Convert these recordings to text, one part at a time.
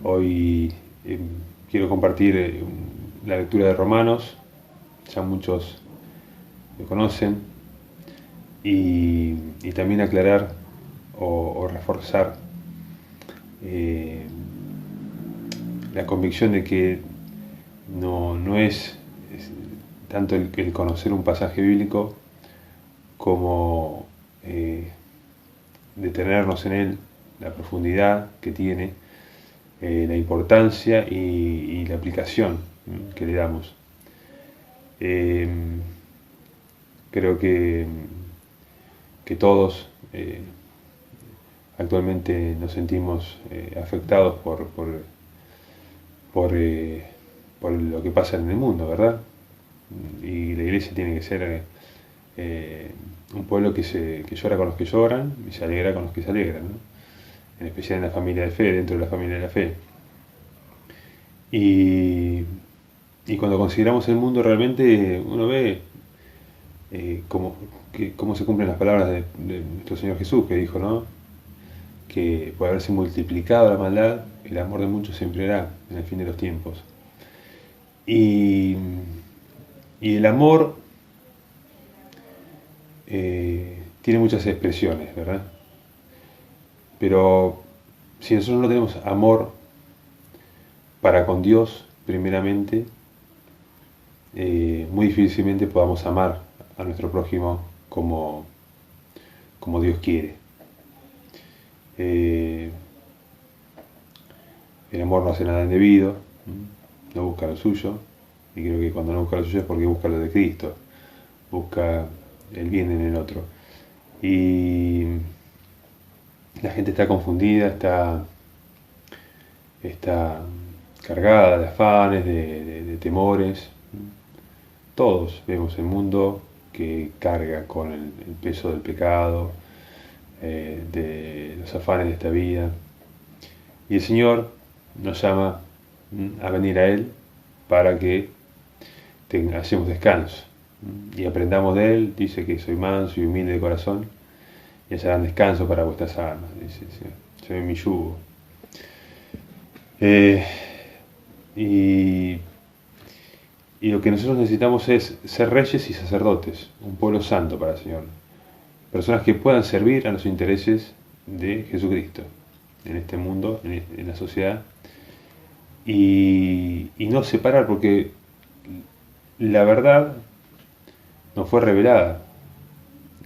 Hoy quiero compartir la lectura de Romanos, ya muchos lo conocen, y también aclarar o reforzar eh, la convicción de que no es tanto el conocer un pasaje bíblico como detenernos en él, la profundidad que tiene, la importancia y la aplicación que le damos. Eh, Creo que todos actualmente nos sentimos afectados por, eh, por lo que pasa en el mundo, ¿verdad? Y la iglesia tiene que ser un pueblo que llora con los que lloran y se alegra con los que se alegran, ¿no? En especial en la familia de fe, dentro de la familia de la fe. Y, y cuando consideramos el mundo realmente uno ve cómo se cumplen las palabras de nuestro Señor Jesús, que dijo, ¿no? Que por haberse multiplicado la maldad, el amor de muchos se enfriará en el fin de los tiempos. Y, y el amor tiene muchas expresiones, ¿verdad? Pero si nosotros no tenemos amor para con Dios, primeramente, muy difícilmente podamos amar a nuestro prójimo como Dios quiere. El amor no hace nada indebido, no busca lo suyo, y creo que cuando no busca lo suyo es porque busca lo de Cristo, busca el bien en el otro. Y la gente está confundida, está cargada de afanes, de temores. Todos vemos el mundo que carga con el peso del pecado, de los afanes de esta vida. Y el Señor nos llama a venir a Él para que hacemos descanso y aprendamos de Él. Dice que soy manso y humilde de corazón y hallarán descanso para vuestras almas, dice el Señor. Lleve mi yugo. Y lo que nosotros necesitamos es ser reyes y sacerdotes, un pueblo santo para el Señor. Personas que puedan servir a los intereses de Jesucristo en este mundo, en la sociedad. Y no separar, porque la verdad nos fue revelada.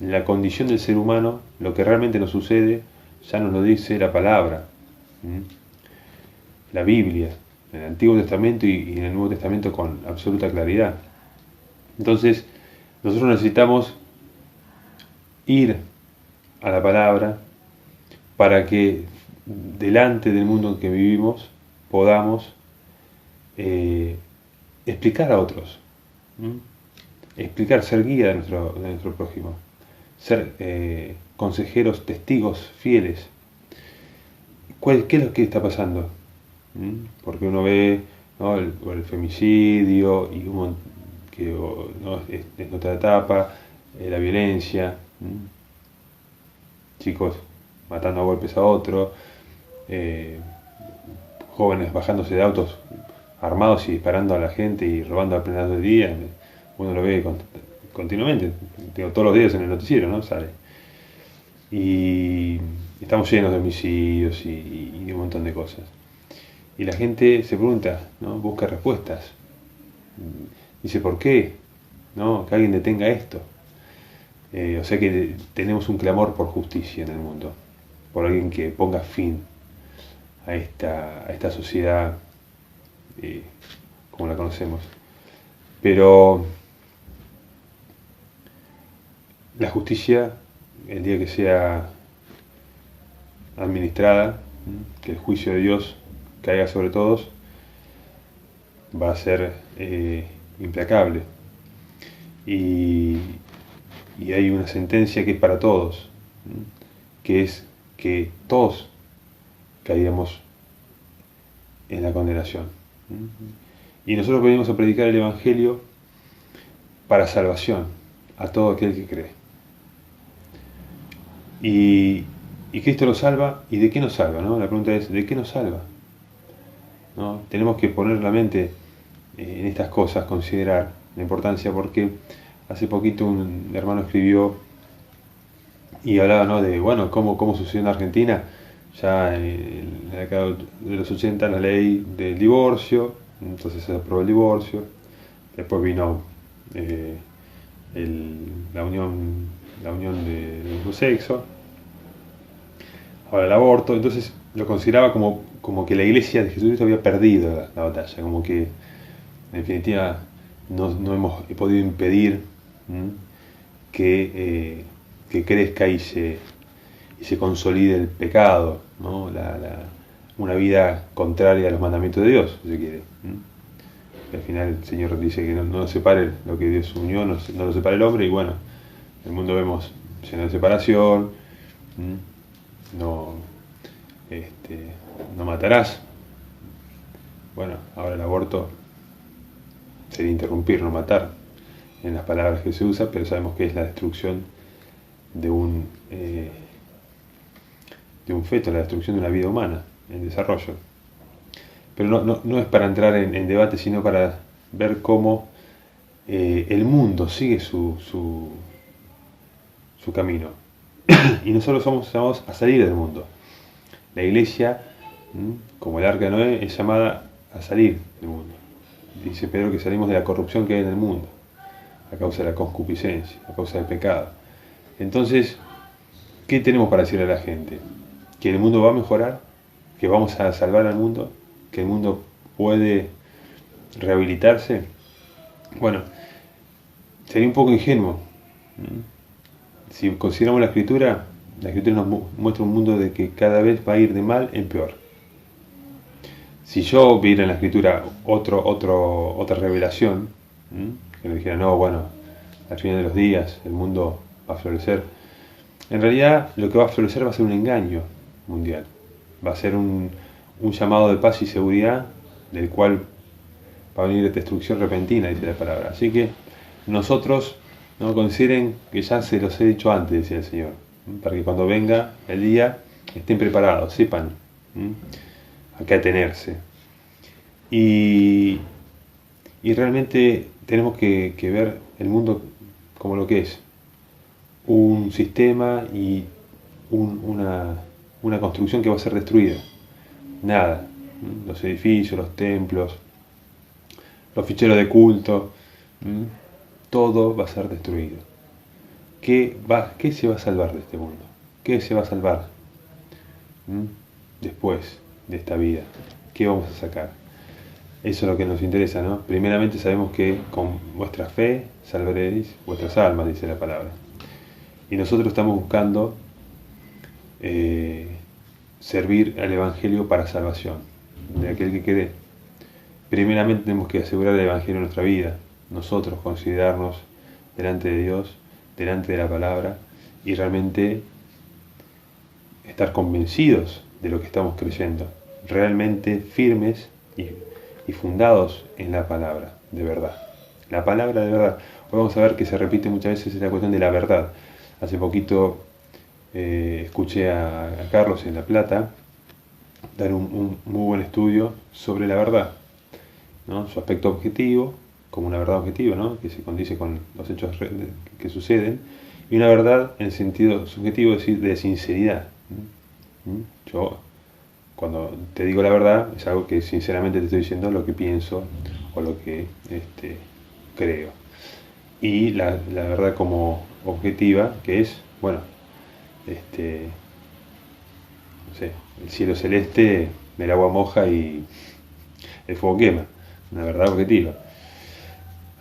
La condición del ser humano, lo que realmente nos sucede, ya nos lo dice la palabra, la Biblia, en el Antiguo Testamento y en el Nuevo Testamento con absoluta claridad. Entonces, nosotros necesitamos ir a la palabra para que delante del mundo en que vivimos podamos explicar a otros, explicar, ser guía de nuestro prójimo, ser consejeros, testigos fieles. ¿Qué es lo que está pasando? Porque uno ve, ¿no? el femicidio y ¿no? es otra etapa, la violencia, chicos matando a golpes a otro, jóvenes bajándose de autos armados y disparando a la gente y robando a plena del día. Uno lo ve continuamente, todos los días en el noticiero, ¿no? Sale. Y estamos llenos de homicidios y de un montón de cosas. Y la gente se pregunta, ¿no? Busca respuestas. Dice, ¿por qué? ¿No? Que alguien detenga esto. O sea que tenemos un clamor por justicia en el mundo, por alguien que ponga fin a esta sociedad como la conocemos. Pero la justicia, el día que sea administrada, que el juicio de Dios caiga sobre todos, va a ser implacable. Y hay una sentencia que es para todos, que es que todos caeríamos en la condenación. Y nosotros venimos a predicar el Evangelio para salvación a todo aquel que cree. Y Cristo nos salva, ¿y de qué nos salva? ¿No? La pregunta es, ¿de qué nos salva? ¿no? Tenemos que poner la mente en estas cosas, considerar la importancia, porque hace poquito un hermano escribió y hablaba, ¿no?, de, bueno, cómo sucedió en Argentina, ya en la década de los 80 la ley del divorcio, entonces se aprobó el divorcio, después vino la unión del mismo sexo, ahora el aborto. Entonces lo consideraba como que la iglesia de Jesucristo había perdido la batalla, como que en definitiva no hemos podido impedir que crezca y se consolide el pecado, ¿no? Una vida contraria a los mandamientos de Dios, si se quiere. Al final el Señor dice que no separe lo que Dios unió, no lo separe el hombre, y bueno, en el mundo vemos lleno de separación, no matarás. Bueno, ahora el aborto sería interrumpir, no matar, en las palabras que se usa, pero sabemos que es la destrucción de un feto, la destrucción de una vida humana en desarrollo. Pero no es para entrar en debate, sino para ver cómo el mundo sigue su camino. Y nosotros somos llamados a salir del mundo. La iglesia, como el arca de Noé, es llamada a salir del mundo. Dice Pedro que salimos de la corrupción que hay en el mundo, a causa de la concupiscencia, a causa del pecado. Entonces, ¿qué tenemos para decirle a la gente? ¿Que el mundo va a mejorar? ¿Que vamos a salvar al mundo? ¿Que el mundo puede rehabilitarse? Bueno, sería un poco ingenuo. Si consideramos la Escritura nos muestra un mundo de que cada vez va a ir de mal en peor. Si yo viera en la Escritura otra revelación, que me dijera, no, bueno, al final de los días el mundo va a florecer, en realidad lo que va a florecer va a ser un engaño mundial. Va a ser un llamado de paz y seguridad, del cual va a venir destrucción repentina, dice la palabra. Así que nosotros no consideren que ya se los he dicho antes, decía el Señor, para que cuando venga el día estén preparados, sepan a qué atenerse. Y realmente tenemos que ver el mundo como lo que es, un sistema y una construcción que va a ser destruida. Nada, los edificios, los templos, los ficheros de culto, todo va a ser destruido. ¿Qué se va a salvar de este mundo? ¿Qué se va a salvar después de esta vida? ¿Qué vamos a sacar? Eso es lo que nos interesa, ¿no? Primeramente sabemos que con vuestra fe salvaréis vuestras almas, dice la palabra. Y nosotros estamos buscando servir al Evangelio para salvación de aquel que cree. Primeramente tenemos que asegurar el Evangelio en nuestra vida, nosotros considerarnos delante de Dios, delante de la palabra, y realmente estar convencidos de lo que estamos creyendo, realmente firmes y fundados en la palabra de verdad. La palabra de verdad. Hoy vamos a ver que se repite muchas veces la cuestión de la verdad. Hace poquito escuché a Carlos en La Plata dar un muy buen estudio sobre la verdad, ¿no? Su aspecto objetivo, como una verdad objetiva, ¿no?, que se condice con los hechos que suceden, y una verdad en sentido subjetivo, es decir, de sinceridad. Yo, cuando te digo la verdad, es algo que sinceramente te estoy diciendo lo que pienso o lo que creo. Y la verdad como objetiva, que es, bueno, no sé, el cielo celeste, el agua moja y el fuego quema. Una verdad objetiva.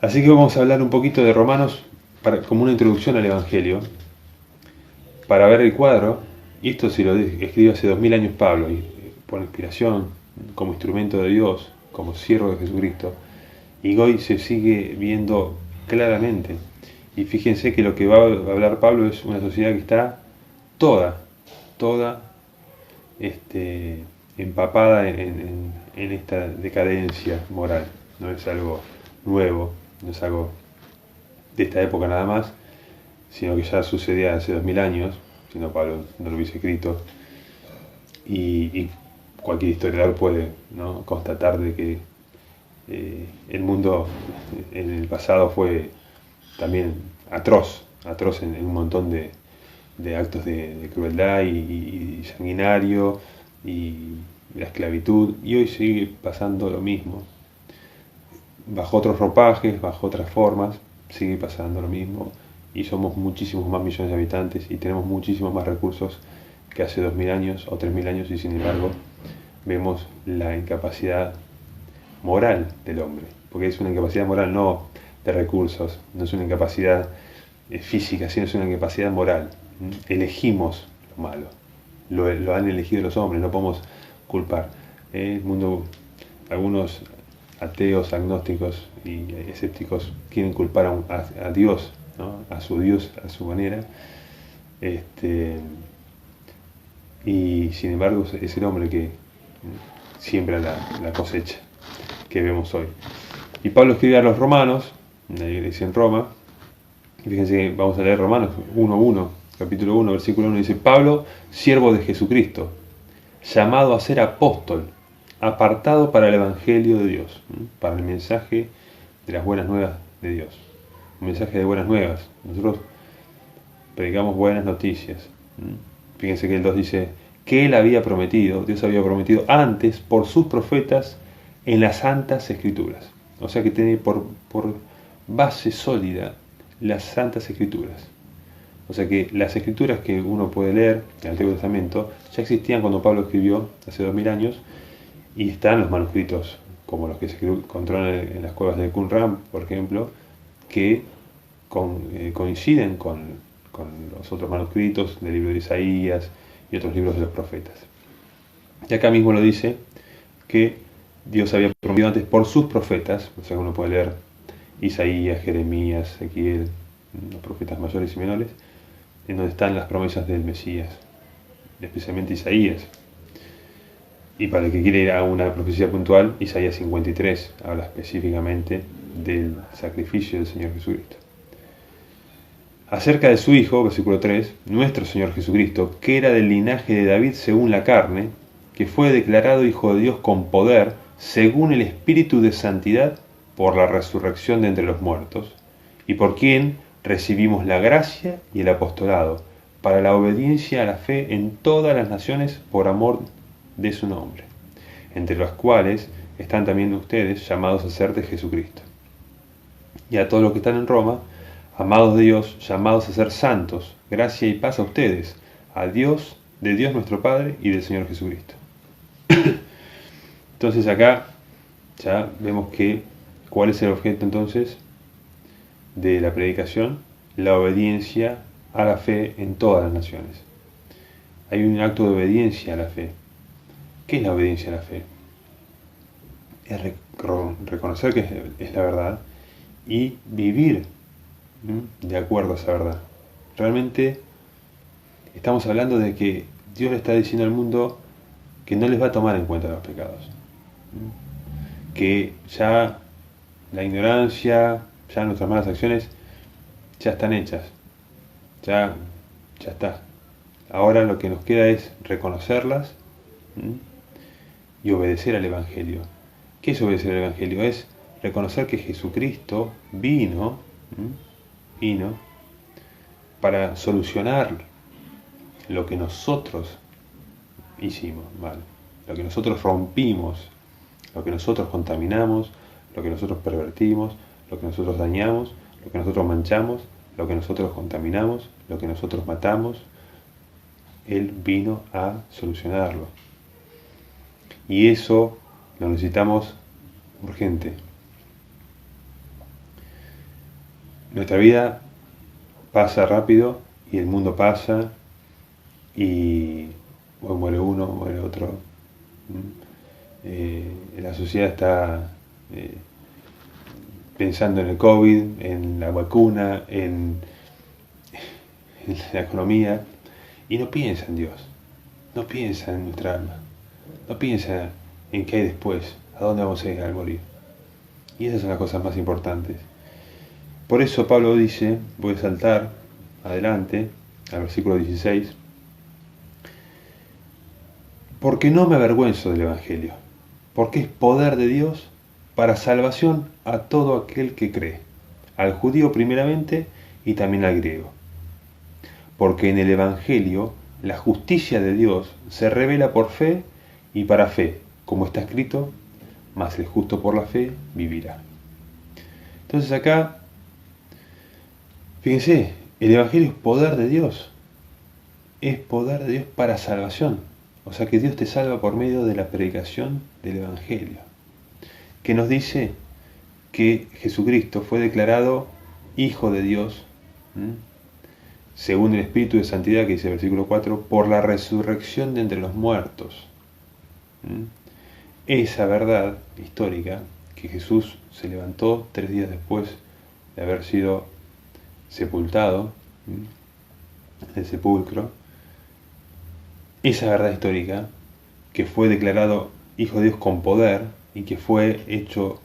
Así que vamos a hablar un poquito de Romanos como una introducción al Evangelio, para ver el cuadro. Y esto se lo escribió hace 2000 años Pablo, y por inspiración, como instrumento de Dios, como siervo de Jesucristo. Y hoy se sigue viendo claramente. Y fíjense que lo que va a hablar Pablo es una sociedad que está toda empapada en esta decadencia moral. No es algo nuevo, no es algo de esta época nada más, sino que ya sucedía hace 2000 años, si no Pablo no lo hubiese escrito. Y cualquier historiador puede, ¿no?, constatar de que el mundo en el pasado fue también atroz en un montón de actos de crueldad y sanguinario, y la esclavitud, y hoy sigue pasando lo mismo, bajo otros ropajes, bajo otras formas, sigue pasando lo mismo, y somos muchísimos más millones de habitantes y tenemos muchísimos más recursos que hace 2000 años o 3000 años, y sin embargo vemos la incapacidad moral del hombre, porque es una incapacidad moral no de recursos, no es una incapacidad física, sino es una incapacidad moral. Elegimos lo malo, lo han elegido los hombres, no podemos culpar. El mundo, algunos ateos, agnósticos y escépticos quieren culpar a Dios, ¿no?, a su Dios, a su manera, y sin embargo es el hombre que siembra la cosecha que vemos hoy. Y Pablo escribe a los romanos, en la iglesia en Roma, y fíjense que vamos a leer Romanos 1:1, capítulo 1, versículo 1, dice: Pablo, siervo de Jesucristo, llamado a ser apóstol, apartado para el evangelio de Dios, para el mensaje de las buenas nuevas de Dios, un mensaje de buenas nuevas. Nosotros predicamos buenas noticias. Fíjense que el 2 dice que él había prometido, Dios había prometido antes por sus profetas en las santas escrituras. O sea que tiene por base sólida las santas escrituras. O sea que las escrituras que uno puede leer en el Antiguo Testamento ya existían cuando Pablo escribió hace 2000 años, y están los manuscritos como los que se encontraron en las cuevas de Qumran, por ejemplo, que coinciden con los otros manuscritos del libro de Isaías y otros libros de los profetas. Y acá mismo lo dice que Dios había prometido antes por sus profetas, o sea que uno puede leer Isaías, Jeremías, Ezequiel, los profetas mayores y menores, en donde están las promesas del Mesías, especialmente Isaías. Y para el que quiere ir a una profecía puntual, Isaías 53 habla específicamente del sacrificio del Señor Jesucristo. Acerca de su Hijo, versículo 3, nuestro Señor Jesucristo, que era del linaje de David según la carne, que fue declarado Hijo de Dios con poder, según el Espíritu de Santidad, por la resurrección de entre los muertos, y por quien recibimos la gracia y el apostolado, para la obediencia a la fe en todas las naciones por amor de su nombre, entre los cuales están también ustedes llamados a ser de Jesucristo. Y a todos los que están en Roma, amados de Dios, llamados a ser santos, gracia y paz a ustedes, a Dios, de Dios nuestro Padre y del Señor Jesucristo. Entonces acá ya vemos que ¿cuál es el objeto entonces de la predicación? La obediencia a la fe en todas las naciones. Hay un acto de obediencia a la fe. ¿Qué es la obediencia a la fe? Es reconocer que es la verdad y vivir de acuerdo a esa verdad. Realmente estamos hablando de que Dios le está diciendo al mundo que no les va a tomar en cuenta los pecados, que ya la ignorancia, ya nuestras malas acciones ya están hechas, ya está. Ahora lo que nos queda es reconocerlas y obedecer al Evangelio. ¿Qué es obedecer al Evangelio? Es reconocer que Jesucristo vino para solucionar lo que nosotros hicimos mal, lo que nosotros rompimos, lo que nosotros contaminamos, lo que nosotros pervertimos, lo que nosotros dañamos, lo que nosotros manchamos, lo que nosotros contaminamos, lo que nosotros matamos. Él vino a solucionarlo. Y eso lo necesitamos urgente. Nuestra vida pasa rápido y el mundo pasa y muere uno, muere otro. La sociedad está pensando en el COVID, en la vacuna, en la economía, y no piensa en Dios, no piensa en nuestra alma, no piensa en qué hay después, a dónde vamos a ir al morir. Y esas son las cosas más importantes. Por eso Pablo dice, voy a saltar adelante al versículo 16, porque no me avergüenzo del Evangelio, porque es poder de Dios para salvación a todo aquel que cree, al judío primeramente y también al griego. Porque en el Evangelio la justicia de Dios se revela por fe y para fe, como está escrito, mas el justo por la fe vivirá. Entonces acá, fíjense, el Evangelio es poder de Dios, es poder de Dios para salvación. O sea que Dios te salva por medio de la predicación del Evangelio, que nos dice que Jesucristo fue declarado Hijo de Dios, según el Espíritu de Santidad, que dice el versículo 4, por la resurrección de entre los muertos. Esa verdad histórica, que Jesús se levantó 3 días después de haber sido sepultado en el sepulcro, esa verdad histórica, que fue declarado Hijo de Dios con poder y que fue hecho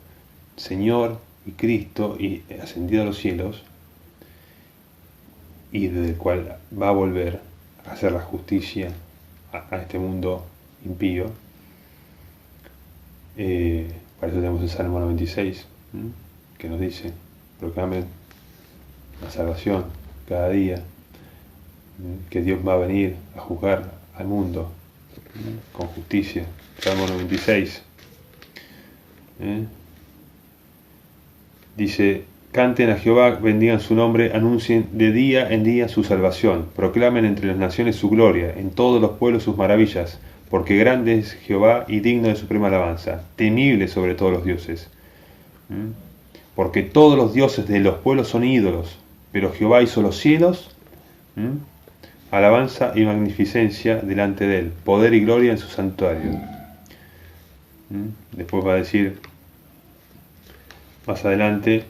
Señor y Cristo y ascendido a los cielos, y desde el cual va a volver a hacer la justicia a este mundo impío. Para eso tenemos el Salmo 96, que nos dice: proclamen la salvación cada día, que Dios va a venir a juzgar al mundo con justicia. Salmo 96 dice: canten a Jehová, bendigan su nombre, anuncien de día en día su salvación, proclamen entre las naciones su gloria, en todos los pueblos sus maravillas, porque grande es Jehová y digno de suprema alabanza, temible sobre todos los dioses. Porque todos los dioses de los pueblos son ídolos, pero Jehová hizo los cielos, alabanza y magnificencia delante de él, poder y gloria en su santuario. Después va a decir más adelante,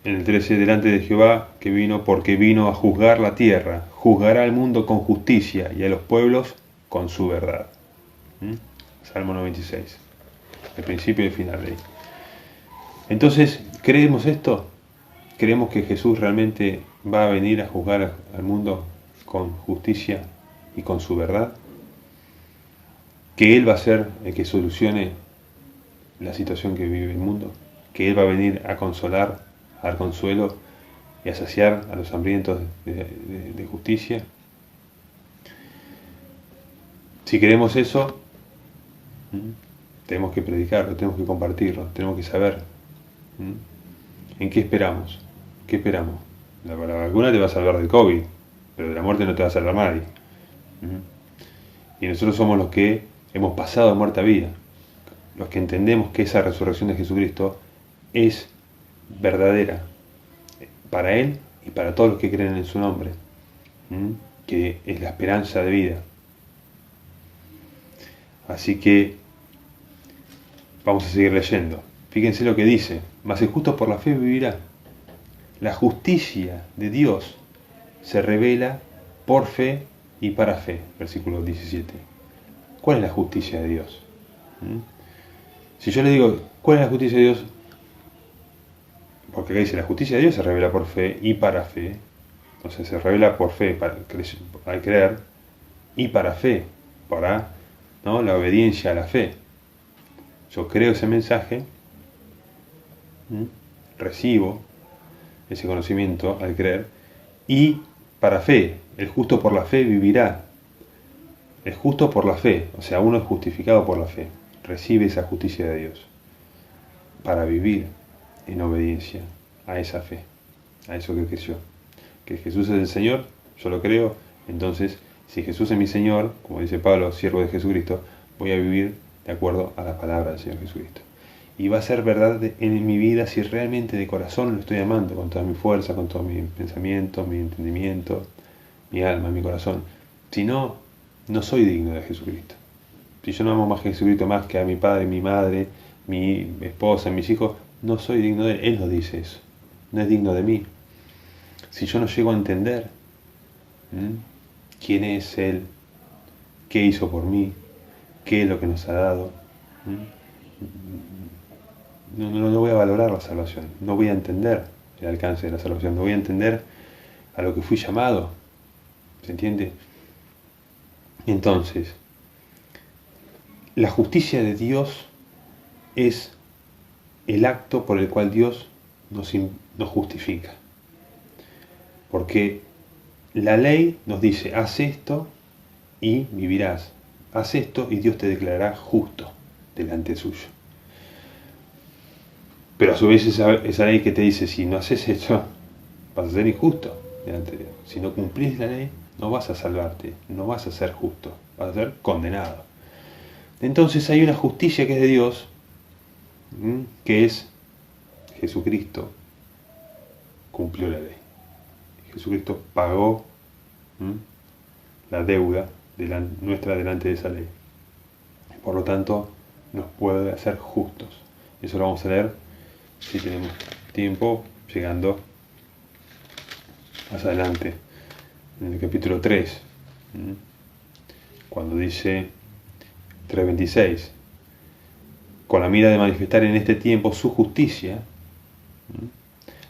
en el 13, delante de Jehová que vino, porque vino a juzgar la tierra, juzgará al mundo con justicia y a los pueblos con su verdad. Salmo 96, el principio y el final de ahí. Entonces, ¿creemos esto? ¿Creemos que Jesús realmente va a venir a juzgar al mundo con justicia y con su verdad? ¿Que Él va a ser el que solucione la situación que vive el mundo? ¿Que Él va a venir a consolar, a dar consuelo y a saciar a los hambrientos de justicia? Si queremos eso, tenemos que predicarlo, tenemos que compartirlo, tenemos que saber en qué esperamos. ¿Qué esperamos? La vacuna te va a salvar del COVID, pero de la muerte no te va a salvar nadie. Y nosotros somos los que hemos pasado de muerte a vida, los que entendemos que esa resurrección de Jesucristo es verdadera para Él y para todos los que creen en su nombre, que es la esperanza de vida. Así que vamos a seguir leyendo. Fíjense lo que dice: mas el justo por la fe vivirá. La justicia de Dios se revela por fe y para fe. Versículo 17. ¿Cuál es la justicia de Dios? Si yo le digo, ¿cuál es la justicia de Dios? Porque acá dice, la justicia de Dios se revela por fe y para fe. Entonces se revela por fe al creer y para fe, para la obediencia a la fe. Yo creo ese mensaje, recibo ese conocimiento al creer, y para fe, el justo por la fe vivirá. El justo por la fe, o sea, uno es justificado por la fe, recibe esa justicia de Dios para vivir en obediencia a esa fe, a eso que creció. Que Jesús es el Señor, yo lo creo, entonces si Jesús es mi Señor, como dice Pablo, siervo de Jesucristo, voy a vivir de acuerdo a la palabra del Señor Jesucristo. Y va a ser verdad en mi vida si realmente de corazón lo estoy amando, con toda mi fuerza, con todos mis pensamientos, mi entendimiento, mi alma, mi corazón. Si no, no soy digno de Jesucristo. Si yo no amo más a Jesucristo más que a mi padre, mi madre, mi esposa, mis hijos, no soy digno de Él. Él nos dice eso. No es digno de mí. Si yo no llego a entender quién es Él, qué hizo por mí, qué es lo que nos ha dado, no voy a valorar la salvación, no voy a entender el alcance de la salvación, no voy a entender a lo que fui llamado. ¿Se entiende? Entonces, la justicia de Dios es el acto por el cual Dios nos justifica. Porque la ley nos dice, haz esto y vivirás. Haz esto y Dios te declarará justo delante suyo. Pero a su vez esa ley que te dice, si no haces esto, vas a ser injusto delante de Dios. Si no cumplís la ley, no vas a salvarte, no vas a ser justo, vas a ser condenado. Entonces hay una justicia que es de Dios, que es Jesucristo cumplió la ley. Jesucristo pagó la deuda nuestra delante de esa ley. Por lo tanto, nos puede hacer justos. Eso lo vamos a leer, si tenemos tiempo, llegando más adelante, en el capítulo 3, cuando dice 3:26, con la mira de manifestar en este tiempo su justicia,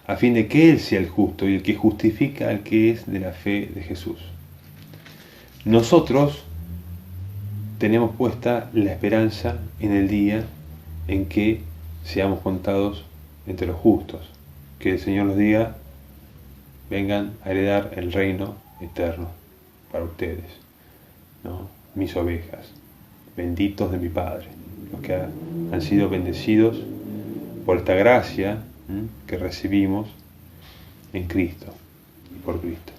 a fin de que Él sea el justo y el que justifica al que es de la fe de Jesús. Nosotros tenemos puesta la esperanza en el día en que seamos contados entre los justos, que el Señor nos diga, vengan a heredar el reino eterno para ustedes, ¿no? Mis ovejas, benditos de mi Padre, los que han sido bendecidos por esta gracia que recibimos en Cristo y por Cristo.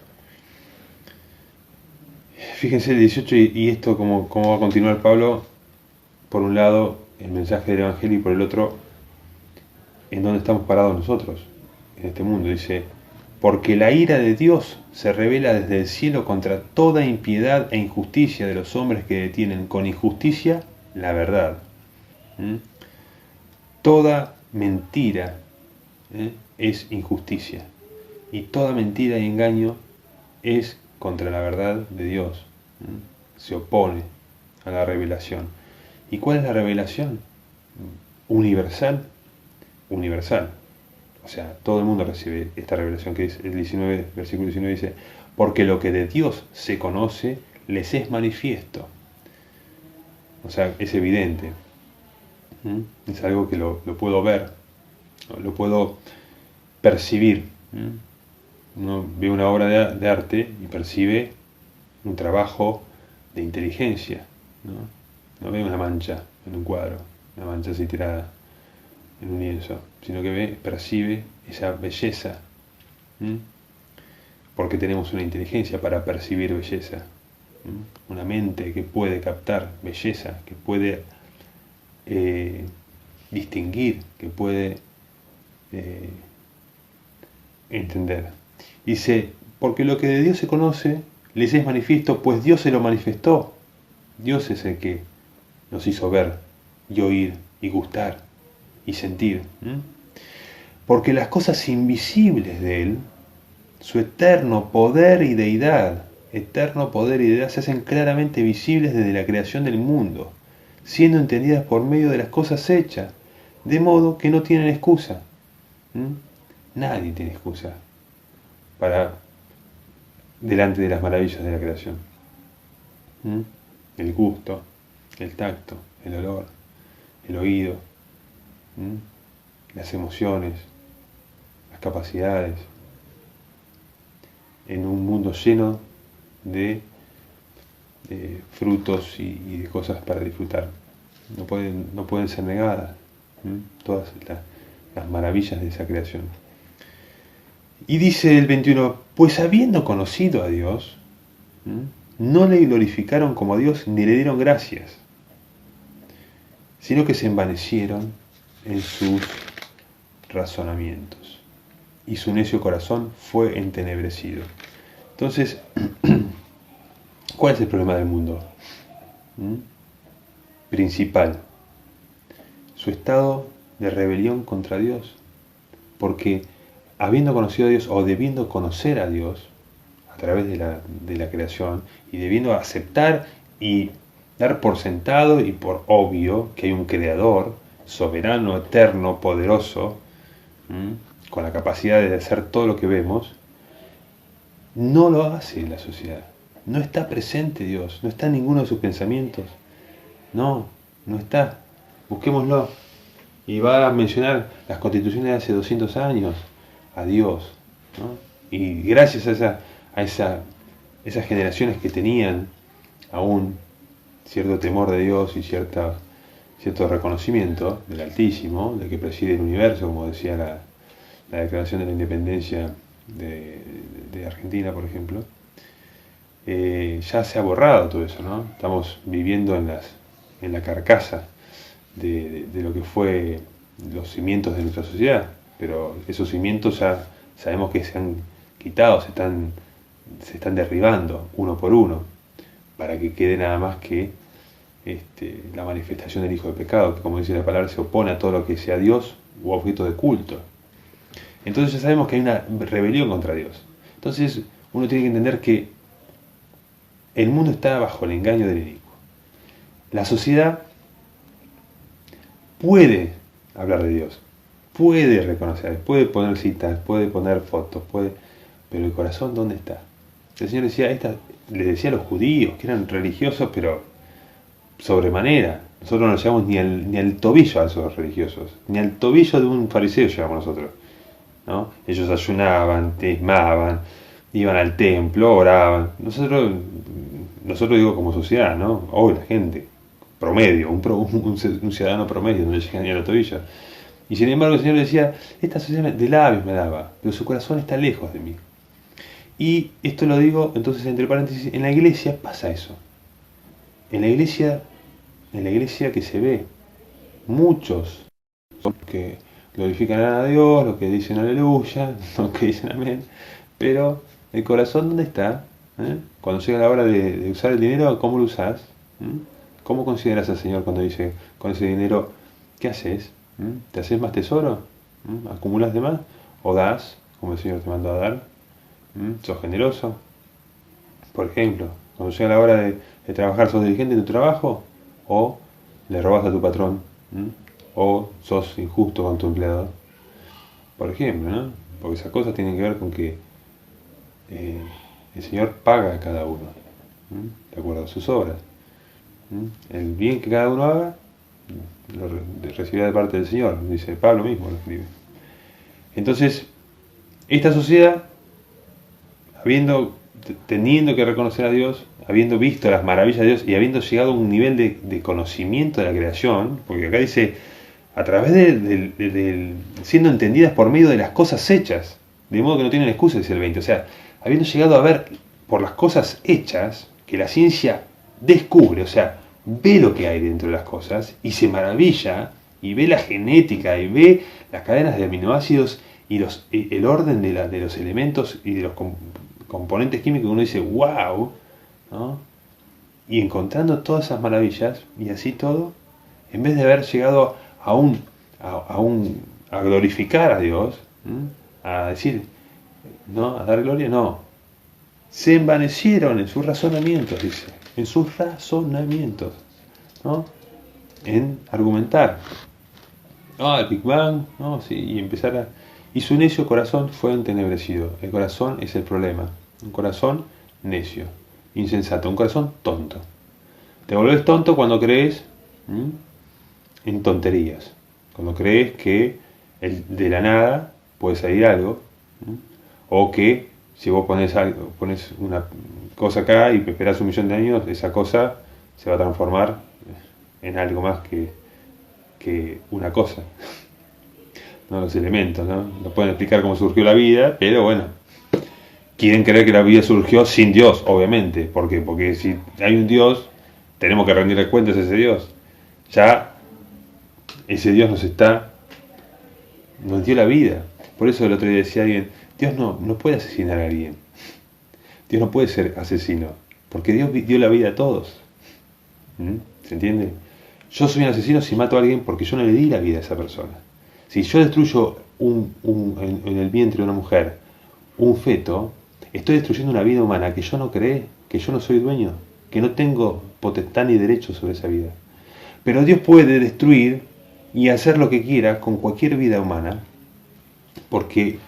Fíjense el 18 y esto cómo va a continuar Pablo. Por un lado el mensaje del Evangelio y por el otro en dónde estamos parados nosotros en este mundo. Dice, porque la ira de Dios se revela desde el cielo contra toda impiedad e injusticia de los hombres que detienen con injusticia la verdad. Toda mentira es injusticia, y toda mentira y engaño es contra la verdad de Dios. Se opone a la revelación. ¿Y cuál es la revelación? Universal. Universal. O sea, todo el mundo recibe esta revelación, que es el 19, versículo 19 dice, porque lo que de Dios se conoce les es manifiesto. O sea, es evidente. Es algo que lo puedo ver, lo puedo percibir. Uno ve una obra de arte y percibe un trabajo de inteligencia, no ve una mancha en un cuadro, una mancha así tirada en un lienzo, sino que percibe esa belleza, porque tenemos una inteligencia para percibir belleza, una mente que puede captar belleza, que puede distinguir, que puede entender. Dice, porque lo que de Dios se conoce les es manifiesto, pues Dios se lo manifestó. Dios es el que nos hizo ver y oír y gustar y sentir. Porque las cosas invisibles de Él, su eterno poder y deidad se hacen claramente visibles desde la creación del mundo, siendo entendidas por medio de las cosas hechas, de modo que no tienen excusa. Nadie tiene excusa delante de las maravillas de la creación. El gusto, el tacto, el olor, el oído, las emociones, las capacidades, en un mundo lleno de frutos y de cosas para disfrutar. No pueden ser negadas todas las maravillas de esa creación. Y dice el 21, pues habiendo conocido a Dios, no le glorificaron como Dios ni le dieron gracias, sino que se envanecieron en sus razonamientos, y su necio corazón fue entenebrecido. Entonces, ¿cuál es el problema del mundo? Principal, su estado de rebelión contra Dios, porque habiendo conocido a Dios o debiendo conocer a Dios a través de la creación y debiendo aceptar y dar por sentado y por obvio que hay un creador soberano, eterno, poderoso, con la capacidad de hacer todo lo que vemos, no lo hace la sociedad. No está presente Dios, no está en ninguno de sus pensamientos. No, no está. Busquémoslo. Y va a mencionar las constituciones de hace 200 años, a Dios, ¿no? Y gracias a esas generaciones que tenían aún cierto temor de Dios y cierto reconocimiento del Altísimo, del que preside el universo, como decía la Declaración de la Independencia de Argentina, por ejemplo, ya se ha borrado todo eso, ¿no? Estamos viviendo en la carcasa de lo que fue los cimientos de nuestra sociedad, pero esos cimientos ya sabemos que se han quitado, se están derribando uno por uno, para que quede nada más que la manifestación del Hijo de Pecado, que como dice la palabra se opone a todo lo que sea Dios u objeto de culto. Entonces ya sabemos que hay una rebelión contra Dios. Entonces uno tiene que entender que el mundo está bajo el engaño del inicuo. La sociedad puede hablar de Dios, puede reconocer, puede poner citas, puede poner fotos, pero el corazón, ¿dónde está? El Señor le decía a los judíos, que eran religiosos, pero sobremanera. Nosotros no llegamos ni al tobillo a esos religiosos, ni al tobillo de un fariseo llegamos nosotros, ¿no? Ellos ayunaban, diezmaban, iban al templo, oraban. Nosotros digo como sociedad, ¿no? Hoy la gente promedio, un ciudadano promedio, no le llega ni a la tobilla. Y sin embargo el Señor decía, esta sociedad de labios me daba, pero su corazón está lejos de mí. Y esto lo digo, entonces, entre paréntesis, en la iglesia pasa eso. En la iglesia que se ve, muchos son los que glorifican a Dios, los que dicen aleluya, los que dicen amén, pero el corazón, ¿dónde está? Cuando llega la hora de usar el dinero, ¿cómo lo usás? ¿Cómo consideras al Señor cuando dice, con ese dinero, ¿qué haces? ¿Te haces más tesoro? ¿Acumulas de más? ¿O das, como el Señor te mandó a dar? ¿Sos generoso? Por ejemplo, cuando llega la hora de trabajar, ¿sos diligente en tu trabajo? ¿O le robas a tu patrón? ¿O sos injusto con tu empleador? Por ejemplo, ¿no? Porque esas cosas tienen que ver con que el Señor paga a cada uno, de acuerdo a sus obras. El bien que cada uno haga lo recibirá de parte del Señor, dice Pablo mismo, lo escribe. Entonces, esta sociedad, teniendo que reconocer a Dios, habiendo visto las maravillas de Dios y habiendo llegado a un nivel de conocimiento de la creación, porque acá dice, a través siendo entendidas por medio de las cosas hechas, de modo que no tienen excusa, dice el 20, o sea, habiendo llegado a ver por las cosas hechas, que la ciencia descubre, o sea, ve lo que hay dentro de las cosas y se maravilla y ve la genética y ve las cadenas de aminoácidos y el orden de los elementos y de los componentes químicos, uno dice wow, ¿no? Y encontrando todas esas maravillas y así todo, en vez de haber llegado a glorificar a Dios, a decir, ¿no? A dar gloria, no, se envanecieron en sus razonamientos, dice, en sus razonamientos, ¿no? En argumentar, el Big Bang, ¿no? Sí, y empezar y su necio corazón fue entenebrecido. El corazón es el problema, un corazón necio, insensato, un corazón tonto. Te volvés tonto cuando crees en tonterías, cuando crees que de la nada puede salir algo, o que si vos pones una cosa acá y esperás 1.000.000 de años, esa cosa se va a transformar en algo más que una cosa. ¿No? Los elementos, ¿no? No pueden explicar cómo surgió la vida, pero bueno, quieren creer que la vida surgió sin Dios, obviamente. ¿Por qué? Porque si hay un Dios, tenemos que rendirle cuentas a ese Dios. Ya ese Dios nos dio la vida. Por eso el otro día decía alguien, Dios no puede asesinar a alguien. Dios no puede ser asesino, porque Dios dio la vida a todos. ¿Se entiende? Yo soy un asesino si mato a alguien porque yo no le di la vida a esa persona. Si yo destruyo en el vientre de una mujer un feto, estoy destruyendo una vida humana que yo no creé, que yo no soy dueño, que no tengo potestad ni derecho sobre esa vida. Pero Dios puede destruir y hacer lo que quiera con cualquier vida humana, porque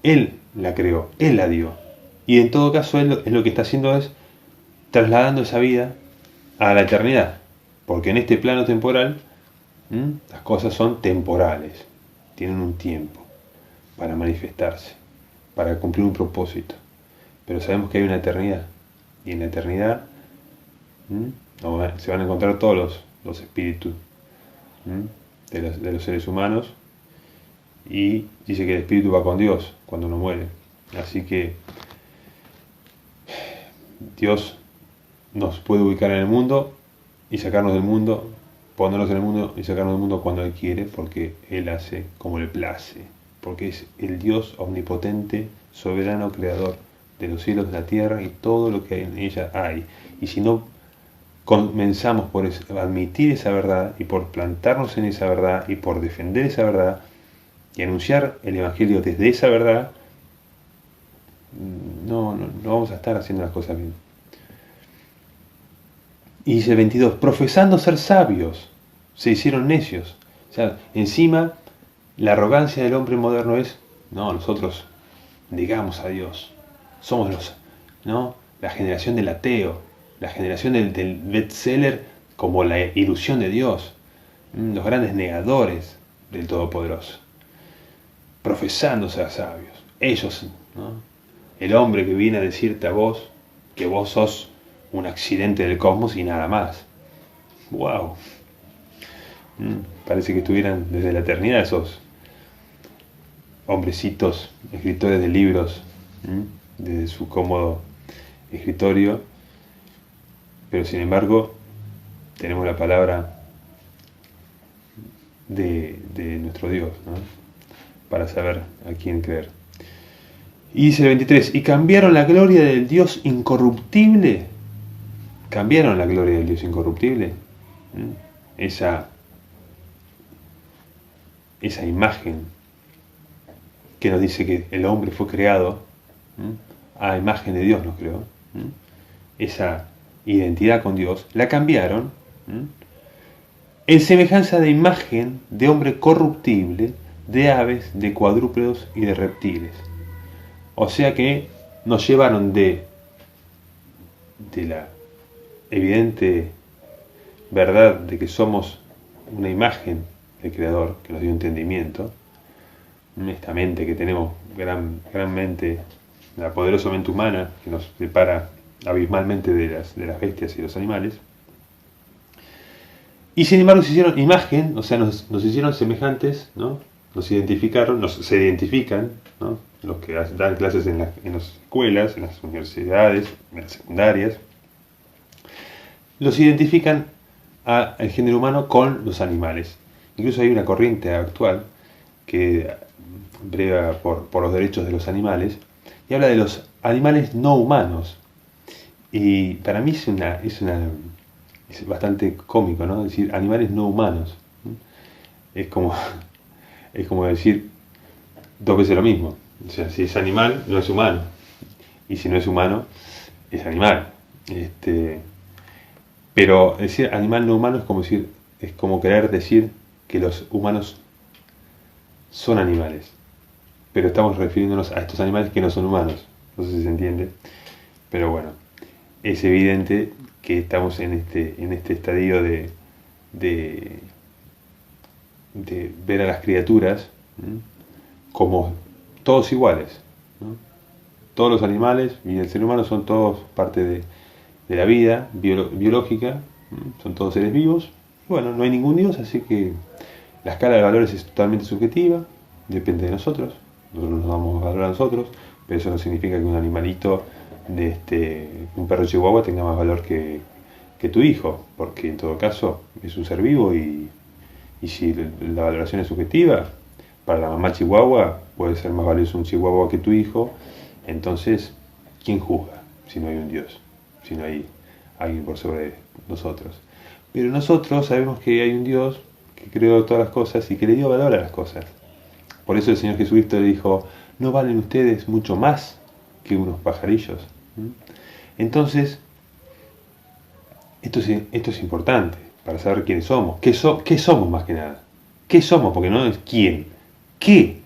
Él la creó, Él la dio. Y en todo caso, Él lo que está haciendo es trasladando esa vida a la eternidad. Porque en este plano temporal, las cosas son temporales, tienen un tiempo para manifestarse, para cumplir un propósito. Pero sabemos que hay una eternidad, y en la eternidad se van a encontrar todos los espíritus de los seres humanos, y dice que el espíritu va con Dios cuando uno muere. Así que Dios nos puede ubicar en el mundo y sacarnos del mundo, ponernos en el mundo y sacarnos del mundo cuando Él quiere, porque Él hace como le place, porque es el Dios omnipotente, soberano, creador de los cielos, de la tierra y todo lo que en ella hay. Y si no comenzamos por admitir esa verdad y por plantarnos en esa verdad y por defender esa verdad y anunciar el Evangelio desde esa verdad, no vamos a estar haciendo las cosas bien. Y dice 22, profesando ser sabios, se hicieron necios. O sea, encima la arrogancia del hombre moderno es, no, nosotros negamos a Dios, somos la generación del ateo, la generación del bestseller como la ilusión de Dios, los grandes negadores del Todopoderoso, profesando ser sabios. Ellos, el hombre que viene a decirte a vos que vos sos un accidente del cosmos y nada más. ¡Wow! Parece que estuvieran desde la eternidad esos hombrecitos, escritores de libros, desde su cómodo escritorio, pero sin embargo tenemos la palabra de nuestro Dios, para saber a quién creer. Y dice el 23, y cambiaron la gloria del Dios incorruptible. Cambiaron la gloria del Dios incorruptible. Esa imagen que nos dice que el hombre fue creado a imagen de Dios, nos creó. Esa identidad con Dios, la cambiaron en semejanza de imagen de hombre corruptible, de aves, de cuadrúpedos y de reptiles. O sea que nos llevaron de la evidente verdad de que somos una imagen del Creador, que nos dio entendimiento, esta mente que tenemos, gran mente, la poderosa mente humana que nos separa abismalmente de las bestias y los animales, y sin embargo nos hicieron imagen, o sea, nos hicieron semejantes, se identifican, los que dan clases en las escuelas, en las universidades, en las secundarias, los identifican al género humano con los animales. Incluso hay una corriente actual que brega por los derechos de los animales y habla de los animales no humanos. Y para mí es bastante cómico, decir animales no humanos. Es como decir dos veces lo mismo. O sea, si es animal, no es humano. Y si no es humano, es animal. Pero decir animal no humano es como querer decir que los humanos son animales. Pero estamos refiriéndonos a estos animales que no son humanos. No sé si se entiende. Pero bueno, es evidente que estamos en este estadio de ver a las criaturas como todos iguales. Todos los animales y el ser humano son todos parte de la vida biológica, son todos seres vivos. Y bueno, no hay ningún Dios, así que la escala de valores es totalmente subjetiva, depende de nosotros nos damos valor a nosotros, pero eso no significa que un animalito, un perro chihuahua tenga más valor que tu hijo, porque en todo caso es un ser vivo y si la valoración es subjetiva, para la mamá chihuahua puede ser más valioso un chihuahua que tu hijo. Entonces, ¿quién juzga si no hay un Dios? Si no hay alguien por sobre nosotros. Pero nosotros sabemos que hay un Dios que creó todas las cosas y que le dio valor a las cosas. Por eso el Señor Jesucristo le dijo, ¿no valen ustedes mucho más que unos pajarillos? Entonces, esto es importante para saber quiénes somos. ¿Qué somos más que nada? ¿Qué somos? Porque no es quién. ¿Qué?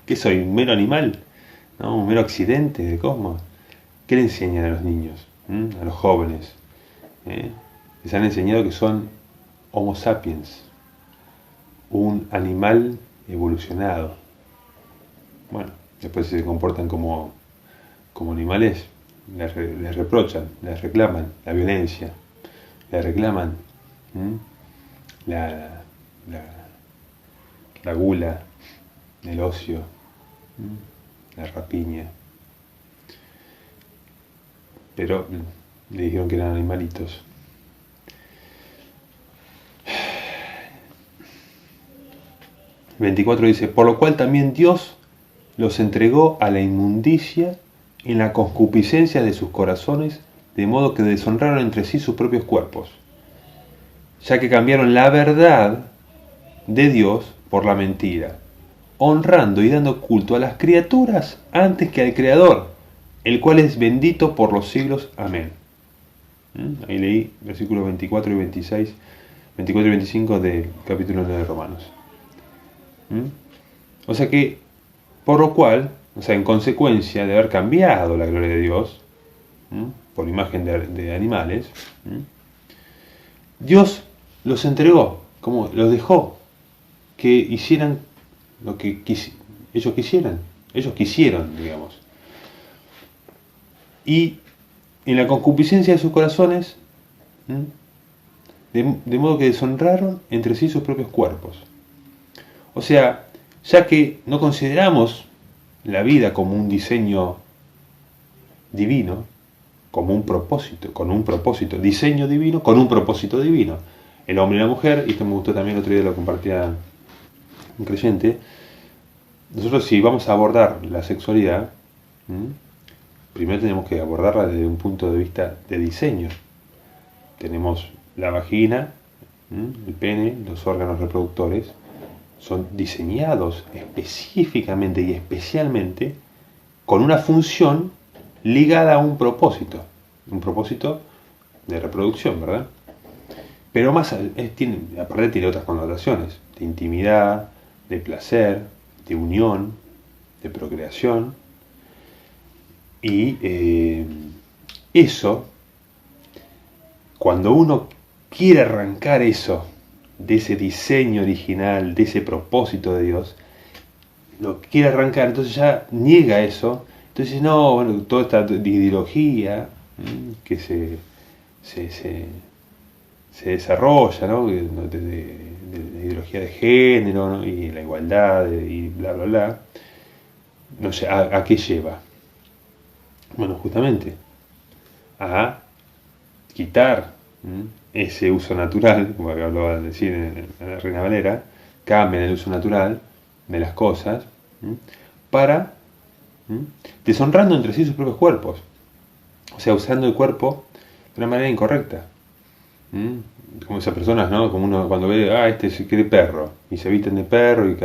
¿Qué soy? ¿Un mero animal? ¿Un mero accidente del cosmos? ¿Qué le enseñan a los niños? a los jóvenes. Les han enseñado que son Homo sapiens, un animal evolucionado. Bueno, después se comportan como animales, les reprochan, les reclaman la violencia, les reclaman la gula, el ocio, la rapiña. Pero le dijeron que eran animalitos. El 24 dice, por lo cual también Dios los entregó a la inmundicia en la concupiscencia de sus corazones, de modo que deshonraron entre sí sus propios cuerpos, ya que cambiaron la verdad de Dios por la mentira, honrando y dando culto a las criaturas antes que al Creador, el cual es bendito por los siglos. Amén. Ahí leí versículos 24 y 26, 24 y 25 del capítulo 9 de Romanos. O sea que, por lo cual, o sea, en consecuencia de haber cambiado la gloria de Dios por imagen de animales, Dios los entregó, como los dejó que hicieran lo que ellos quisieran, ellos quisieron, digamos. Y en la concupiscencia de sus corazones, de modo que deshonraron entre sí sus propios cuerpos. O sea, ya que no consideramos la vida como un diseño divino, como un propósito, con un propósito, diseño divino con un propósito divino. El hombre y la mujer, y esto me gustó también el otro día, lo compartía un creyente, nosotros si vamos a abordar la sexualidad, primero tenemos que abordarla desde un punto de vista de diseño. Tenemos la vagina, el pene, los órganos reproductores, son diseñados específicamente y especialmente con una función ligada a un propósito de reproducción, ¿verdad? Pero más, aparte tiene otras connotaciones, de intimidad, de placer, de unión, de procreación. Y eso, cuando uno quiere arrancar eso, de ese diseño original, de ese propósito de Dios, lo quiere arrancar, entonces ya niega eso. Entonces no, bueno, toda esta ideología que se desarrolla, ¿no? De ideología de género, ¿no? Y la igualdad y bla bla bla, no sé, ¿a qué lleva? Bueno, justamente a quitar ese uso natural, como hablaba de decir en la Reina Valera, cambian el uso natural de las cosas para deshonrando entre sí sus propios cuerpos, o sea, usando el cuerpo de una manera incorrecta. Como esas personas, ¿no? Como uno cuando ve, este se quiere perro, y se visten de perro, y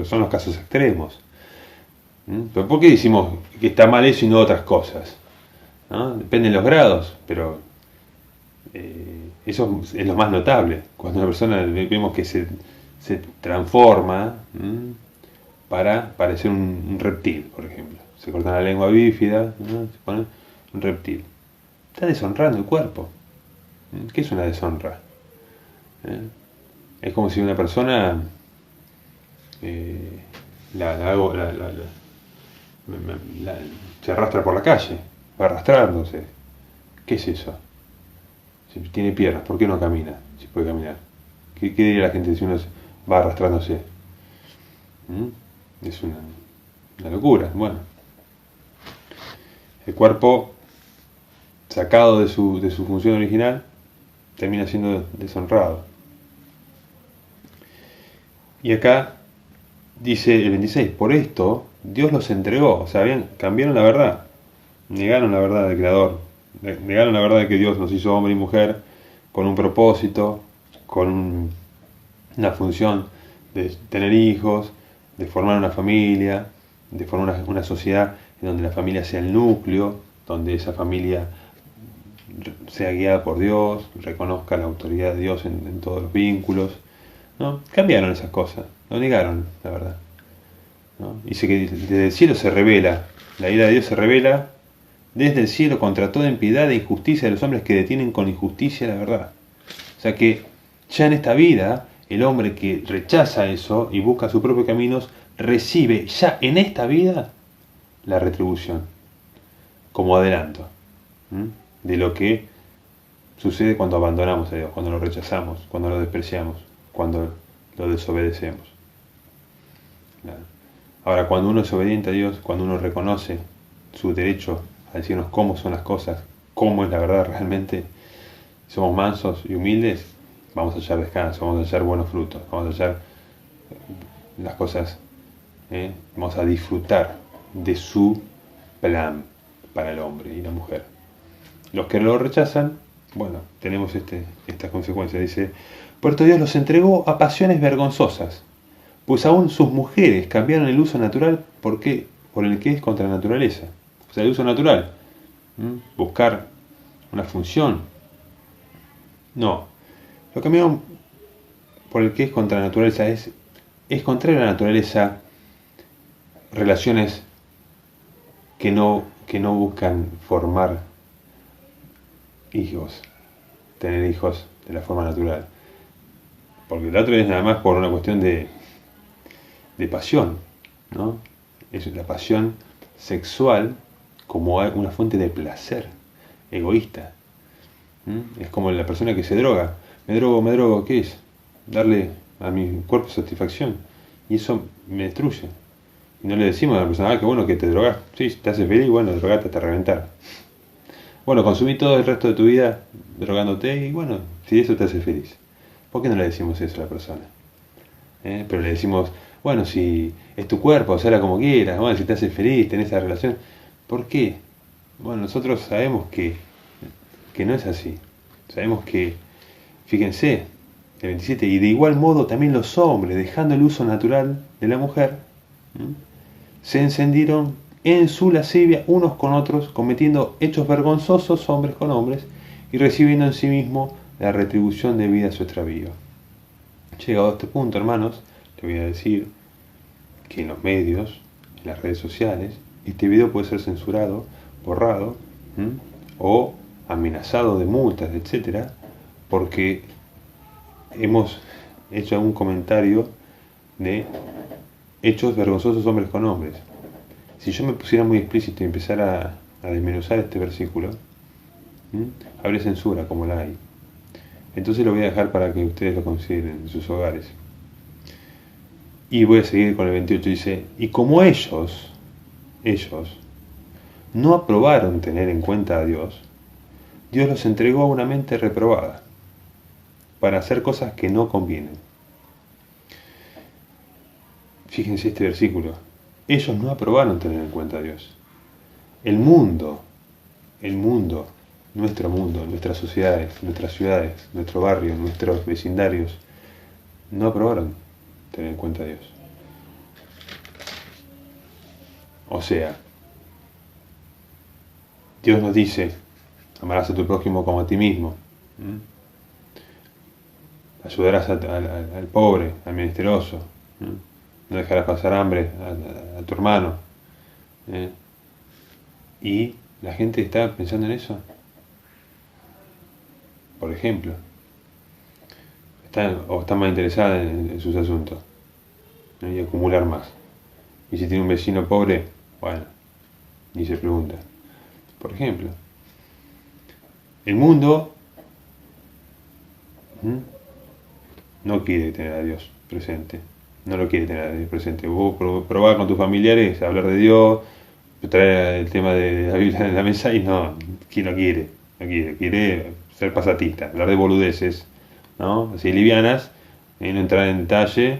son los casos extremos. ¿Pero por qué decimos que está mal eso y no otras cosas? ¿No? Depende de los grados, pero eso es lo más notable. Cuando una persona vemos que se transforma para parecer un reptil, por ejemplo. Se corta la lengua bífida, ¿no? Se pone un reptil. Está deshonrando el cuerpo. ¿Qué es una deshonra? Es como si una persona se arrastra por la calle, va arrastrándose. ¿Qué es eso? Si tiene piernas, ¿por qué no camina? Si puede caminar. ¿Qué diría la gente si uno va arrastrándose? Es una locura. Bueno, el cuerpo sacado de su función original termina siendo deshonrado. Y acá dice el 26, por esto Dios los entregó, o sea, cambiaron la verdad, negaron la verdad del Creador, negaron la verdad de que Dios nos hizo hombre y mujer con un propósito, con una función de tener hijos, de formar una familia, de formar una sociedad en donde la familia sea el núcleo, donde esa familia sea guiada por Dios, reconozca la autoridad de Dios en todos los vínculos, ¿no? Cambiaron esas cosas, lo negaron, la verdad, ¿no? Dice que desde el cielo se revela, la ira de Dios se revela desde el cielo contra toda impiedad e injusticia de los hombres que detienen con injusticia la verdad. O sea que ya en esta vida, el hombre que rechaza eso y busca sus propios caminos, recibe ya en esta vida la retribución, como adelanto, de lo que sucede cuando abandonamos a Dios, cuando lo rechazamos, cuando lo despreciamos, cuando lo desobedecemos. Ahora, cuando uno es obediente a Dios, cuando uno reconoce su derecho a decirnos cómo son las cosas, cómo es la verdad realmente, somos mansos y humildes, vamos a hallar descanso, vamos a hallar buenos frutos, vamos a hallar las cosas, vamos a disfrutar de su plan para el hombre y la mujer. Los que lo rechazan, bueno, tenemos estas consecuencias. Dice, puerto Dios los entregó a pasiones vergonzosas, pues aún sus mujeres cambiaron el uso natural por el que es contra la naturaleza. O sea, el uso natural, buscar una función. No, lo cambiaron por el que es contra la naturaleza. Es contrario a la naturaleza relaciones que no buscan formar hijos, tener hijos de la forma natural. Porque el otro es nada más por una cuestión de pasión, ¿no? Es la pasión sexual como una fuente de placer egoísta. Es como la persona que se droga. Me drogo, ¿qué es? Darle a mi cuerpo satisfacción. Y eso me destruye. Y no le decimos a la persona, qué bueno que te drogas. Sí, te hace feliz, bueno, drogate hasta reventar. Bueno, consumí todo el resto de tu vida drogándote y bueno, si eso te hace feliz. ¿Por qué no le decimos eso a la persona? Pero le decimos, bueno, si es tu cuerpo, hazla como quieras, bueno, si te hace feliz, tenés esa relación. ¿Por qué? Bueno, nosotros sabemos que no es así. Sabemos que, fíjense, el 27, y de igual modo también los hombres, dejando el uso natural de la mujer, se encendieron en su lascivia unos con otros, cometiendo hechos vergonzosos hombres con hombres, y recibiendo en sí mismo la retribución debida a su extravío. Llegado a este punto, hermanos, le voy a decir que en los medios, en las redes sociales, este video puede ser censurado, borrado, o amenazado de multas, etcétera, porque hemos hecho un comentario de hechos vergonzosos hombres con hombres. Si yo me pusiera muy explícito y empezara a desmenuzar este versículo, habría censura como la hay. Entonces lo voy a dejar para que ustedes lo consideren en sus hogares. Y voy a seguir con el 28, dice, y como ellos no aprobaron tener en cuenta a Dios, Dios los entregó a una mente reprobada, para hacer cosas que no convienen. Fíjense este versículo. Ellos no aprobaron tener en cuenta a Dios. El mundo, nuestro mundo, nuestras sociedades, nuestras ciudades, nuestro barrio, nuestros vecindarios, no aprobaron tener en cuenta a Dios. O sea, Dios nos dice, amarás a tu prójimo como a ti mismo. Ayudarás al pobre, al menesteroso. No dejarás pasar hambre a tu hermano. Y la gente está pensando en eso. Por ejemplo, está más interesada en sus asuntos, y acumular más. Y si tiene un vecino pobre, bueno, ni se pregunta. Por ejemplo, el mundo no quiere tener a Dios presente. No lo quiere tener a Dios presente. Vos probás con tus familiares a hablar de Dios, traer el tema de la Biblia en la mesa y no quiere. Quiere ser pasatista, hablar de boludeces, ¿no? Así livianas, y no entrar en detalle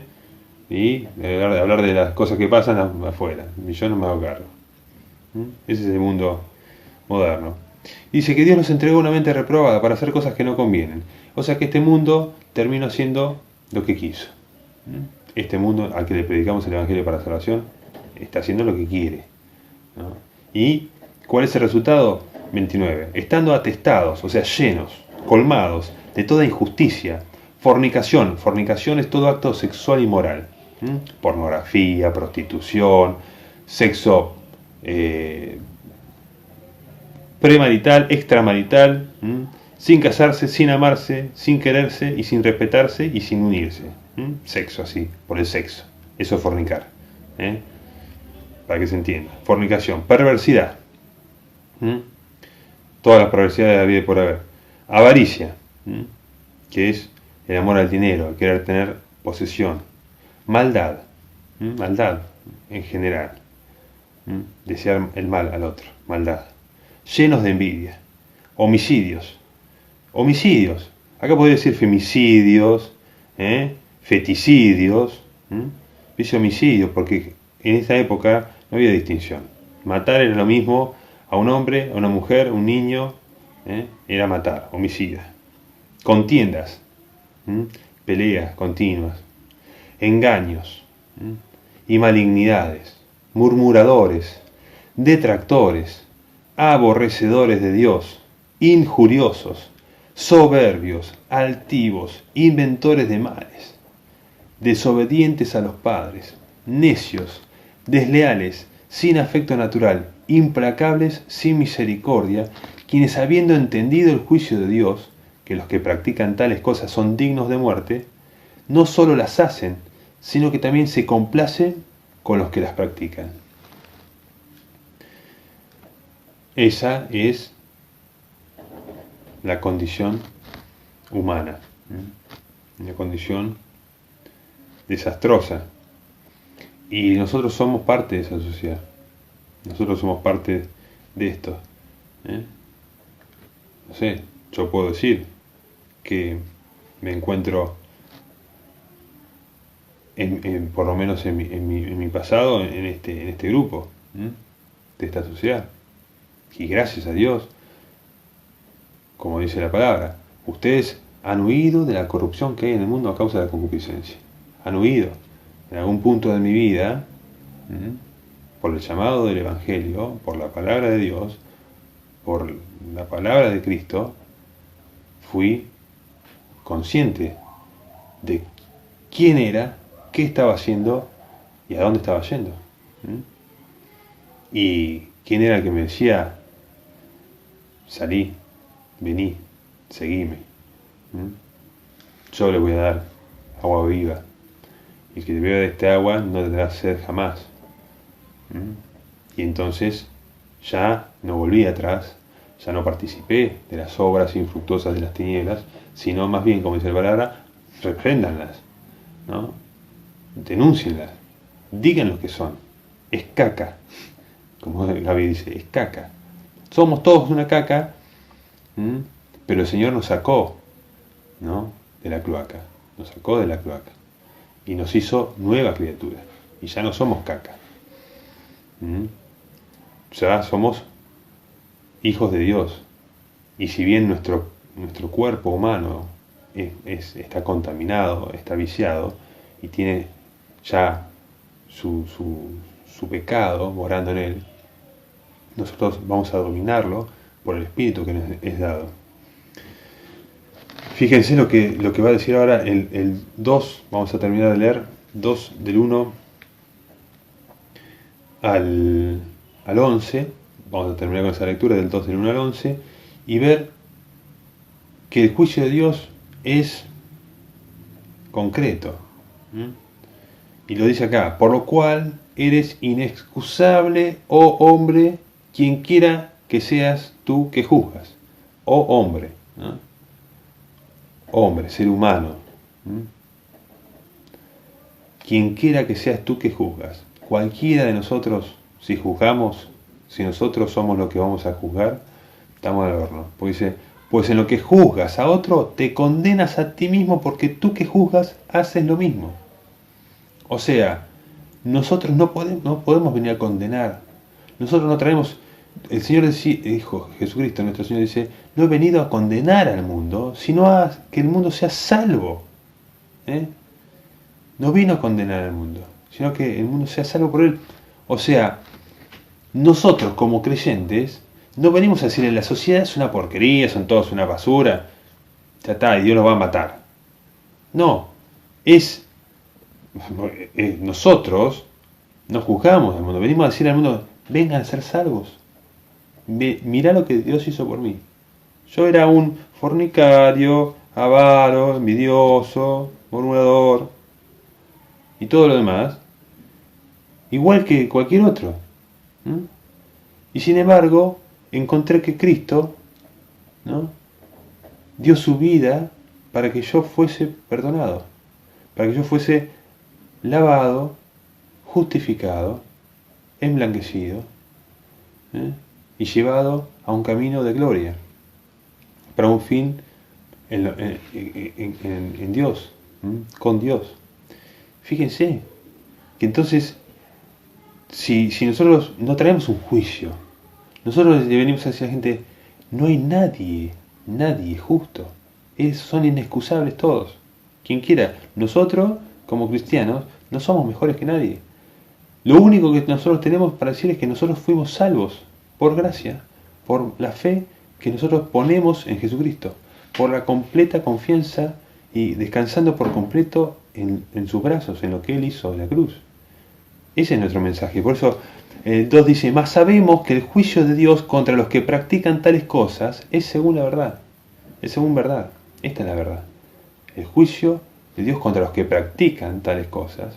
y hablar de las cosas que pasan afuera. Y yo no me hago cargo. Ese es el mundo moderno. Dice que Dios nos entregó una mente reprobada para hacer cosas que no convienen. O sea que este mundo terminó haciendo lo que quiso. Este mundo al que le predicamos el Evangelio para salvación está haciendo lo que quiere, ¿no? ¿Y cuál es el resultado? 29. Estando atestados, o sea, llenos, colmados de toda injusticia, fornicación. Fornicación es todo acto sexual y moral. Pornografía, prostitución, sexo premarital, extramarital, sin casarse, sin amarse, sin quererse y sin respetarse y sin unirse. Sexo así, por el sexo. Eso es fornicar. Para que se entienda. Fornicación, perversidad. Todas las perversidades de la vida y por haber. Avaricia, que es el amor al dinero, el querer tener posesión. Maldad, maldad en general. Desear el mal al otro, maldad. Llenos de envidia. Homicidios. Homicidios. Acá podría decir femicidios, feticidios. Dice homicidios porque en esa época no había distinción. Matar era lo mismo a un hombre, a una mujer, a un niño, era matar, homicida. Contiendas, peleas continuas, engaños y malignidades, murmuradores, detractores, aborrecedores de Dios, injuriosos, soberbios, altivos, inventores de males, desobedientes a los padres, necios, desleales, sin afecto natural, implacables, sin misericordia, quienes habiendo entendido el juicio de Dios, que los que practican tales cosas son dignos de muerte, no solo las hacen, sino que también se complacen con los que las practican. Esa es la condición humana, una condición desastrosa. Y nosotros somos parte de esa sociedad. Nosotros somos parte de esto. No sé, yo puedo decir que me encuentro, por lo menos en mi pasado, en este grupo, de esta sociedad. Y gracias a Dios, como dice la palabra, ustedes han huido de la corrupción que hay en el mundo a causa de la concupiscencia. Han huido. En algún punto de mi vida, por el llamado del Evangelio, por la palabra de Dios, por la palabra de Cristo, fui consciente de quién era, qué estaba haciendo y a dónde estaba yendo. Y quién era el que me decía, salí, vení, seguime. Yo le voy a dar agua viva. Y el que beba de este agua no tendrá sed jamás. Y entonces ya no volví atrás, ya no participé de las obras infructuosas de las tinieblas, sino más bien, como dice la palabra, repréndanlas, ¿no? Denúncienlas, digan lo que son. Es caca, como Gaby dice, es caca. Somos todos una caca, pero el Señor nos sacó, ¿no?, de la cloaca, nos sacó de la cloaca y nos hizo nueva criatura, y ya no somos caca. Ya somos hijos de Dios, y si bien nuestro cuerpo humano está contaminado, está viciado y tiene ya su pecado morando en él, nosotros vamos a dominarlo por el Espíritu que nos es dado. Fíjense lo que va a decir ahora el 2, vamos a terminar de leer 2 del 1 al 11, vamos a terminar con esa lectura del 2 del 1 al 11 y ver que el juicio de Dios es concreto. Y lo dice acá, por lo cual eres inexcusable, oh hombre, quien quiera que seas tú que juzgas. Oh hombre, ¿no? Hombre, ser humano. Quien quiera que seas tú que juzgas. Cualquiera de nosotros, si juzgamos, si nosotros somos los que vamos a juzgar, estamos al horno. Porque dice, pues en lo que juzgas a otro, te condenas a ti mismo porque tú que juzgas haces lo mismo. O sea, nosotros no podemos venir a condenar. Nosotros no traemos... El Señor dijo, Jesucristo, nuestro Señor dice, no he venido a condenar al mundo, sino a que el mundo sea salvo. No vino a condenar al mundo, sino que el mundo sea salvo por él. O sea, nosotros como creyentes, no venimos a decirle, la sociedad es una porquería, son todos una basura, ya está, y Dios los va a matar. No, nosotros no juzgamos al mundo, venimos a decir al mundo, vengan a ser salvos. mirá lo que Dios hizo por mí. Yo era un fornicario, avaro, envidioso, murmurador y todo lo demás, igual que cualquier otro. ¿Mm? Y sin embargo, encontré que Cristo, ¿no?, dio su vida para que yo fuese perdonado, para que yo fuese lavado, justificado, emblanquecido, ¿eh?, y llevado a un camino de gloria, para un fin en Dios, con Dios. Fíjense que entonces, si nosotros no traemos un juicio, nosotros le venimos a decir a la gente, no hay nadie justo, son inexcusables todos, quien quiera. Nosotros, como cristianos, no somos mejores que nadie. Lo único que nosotros tenemos para decir es que nosotros fuimos salvos por gracia, por la fe que nosotros ponemos en Jesucristo, por la completa confianza y descansando por completo en sus brazos, en lo que Él hizo en la cruz. Ese es nuestro mensaje. Por eso el 2 dice, mas sabemos que el juicio de Dios contra los que practican tales cosas es según la verdad. Es según verdad. Esta es la verdad. El juicio de Dios contra los que practican tales cosas.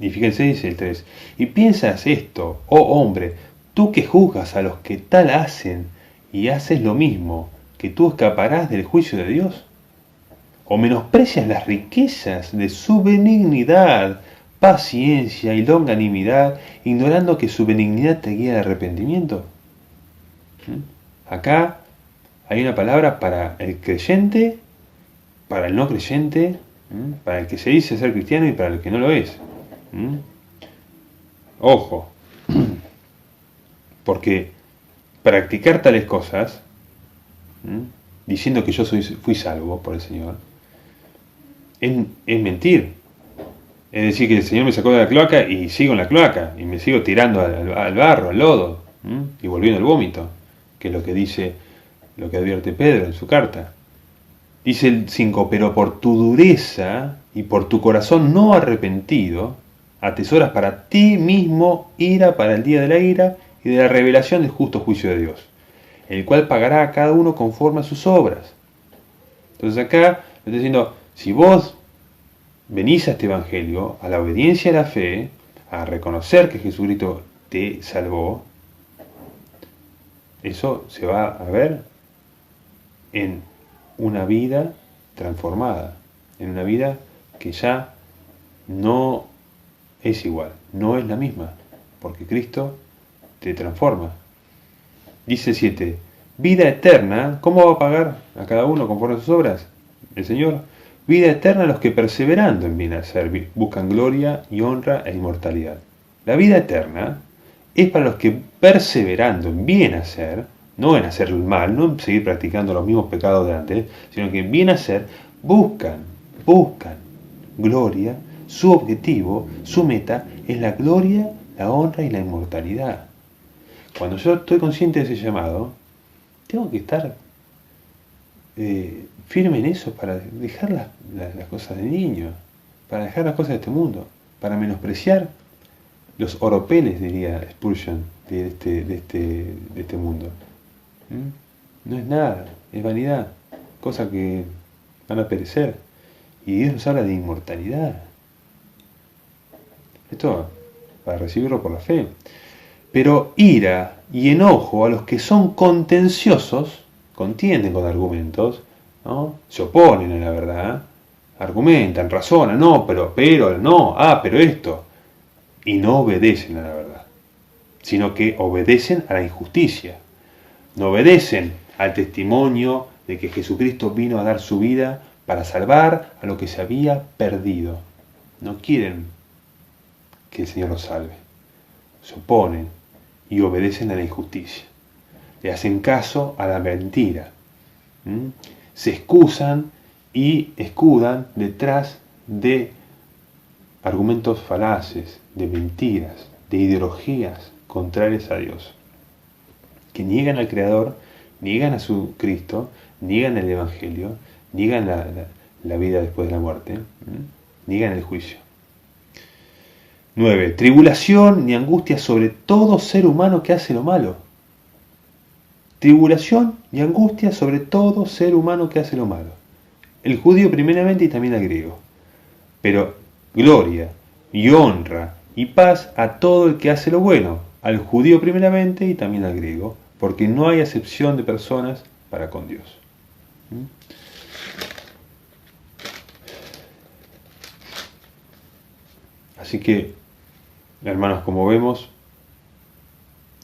Y fíjense, dice el 3, y piensas esto, oh hombre, tú que juzgas a los que tal hacen y haces lo mismo, que tú escaparás del juicio de Dios. O menosprecias las riquezas de su benignidad, paciencia y longanimidad, ignorando que su benignidad te guía al arrepentimiento. Acá hay una palabra para el creyente, para el no creyente, para el que se dice ser cristiano y para el que no lo es. Ojo, porque practicar tales cosas, diciendo que yo fui salvo por el Señor, es mentir. Es decir, que el Señor me sacó de la cloaca y sigo en la cloaca, y me sigo tirando al barro, al lodo, y volviendo al vómito, que es lo que dice, lo que advierte Pedro en su carta. Dice el 5, pero por tu dureza y por tu corazón no arrepentido, atesoras para ti mismo ira para el día de la ira y de la revelación del justo juicio de Dios, el cual pagará a cada uno conforme a sus obras. Entonces acá le estoy diciendo, si vos venís a este evangelio, a la obediencia a la fe, a reconocer que Jesucristo te salvó, eso se va a ver en una vida transformada, en una vida que ya no es igual, no es la misma, porque Cristo te transforma. Dice 7, vida eterna, ¿cómo va a pagar a cada uno conforme a sus obras? El Señor, vida eterna a los que perseverando en bien hacer buscan gloria y honra e inmortalidad. La vida eterna es para los que perseverando en bien hacer, no en hacer el mal, no en seguir practicando los mismos pecados de antes, sino que en bien hacer buscan gloria. Su objetivo, su meta, es la gloria, la honra y la inmortalidad. Cuando yo estoy consciente de ese llamado, tengo que estar firme en eso para dejar las cosas de niño, para dejar las cosas de este mundo, para menospreciar los oropeles, diría Spurgeon, de este mundo. No es nada, es vanidad, cosas que van a perecer. Y Dios nos habla de inmortalidad. Esto para recibirlo por la fe. Pero ira y enojo a los que son contenciosos, contienden con argumentos, ¿no? Se oponen a la verdad, argumentan, razonan, no, pero, no, pero esto, y no obedecen a la verdad, sino que obedecen a la injusticia, no obedecen al testimonio de que Jesucristo vino a dar su vida para salvar a lo que se había perdido. No quieren que el Señor los salve, se oponen y obedecen a la injusticia, le hacen caso a la mentira, se excusan y escudan detrás de argumentos falaces, de mentiras, de ideologías contrarias a Dios, que niegan al Creador, niegan a su Cristo, niegan el Evangelio, niegan la vida después de la muerte, niegan el juicio. 9. Tribulación ni angustia sobre todo ser humano que hace lo malo. Tribulación y angustia sobre todo ser humano que hace lo malo. El judío primeramente y también al griego. Pero gloria y honra y paz a todo el que hace lo bueno, al judío primeramente y también al griego, porque no hay acepción de personas para con Dios. Así que, hermanos, como vemos,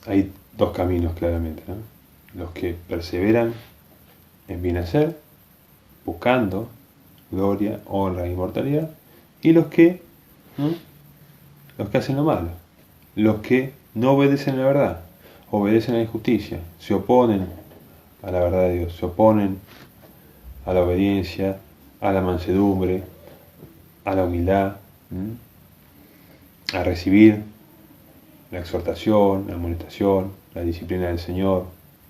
hay dos caminos claramente, ¿no? Los que perseveran en bien hacer, buscando gloria, honra e inmortalidad, y los que hacen lo malo, los que no obedecen a la verdad, obedecen a la injusticia, se oponen a la verdad de Dios, se oponen a la obediencia, a la mansedumbre, a la humildad, a recibir la exhortación, la amonestación, la disciplina del Señor,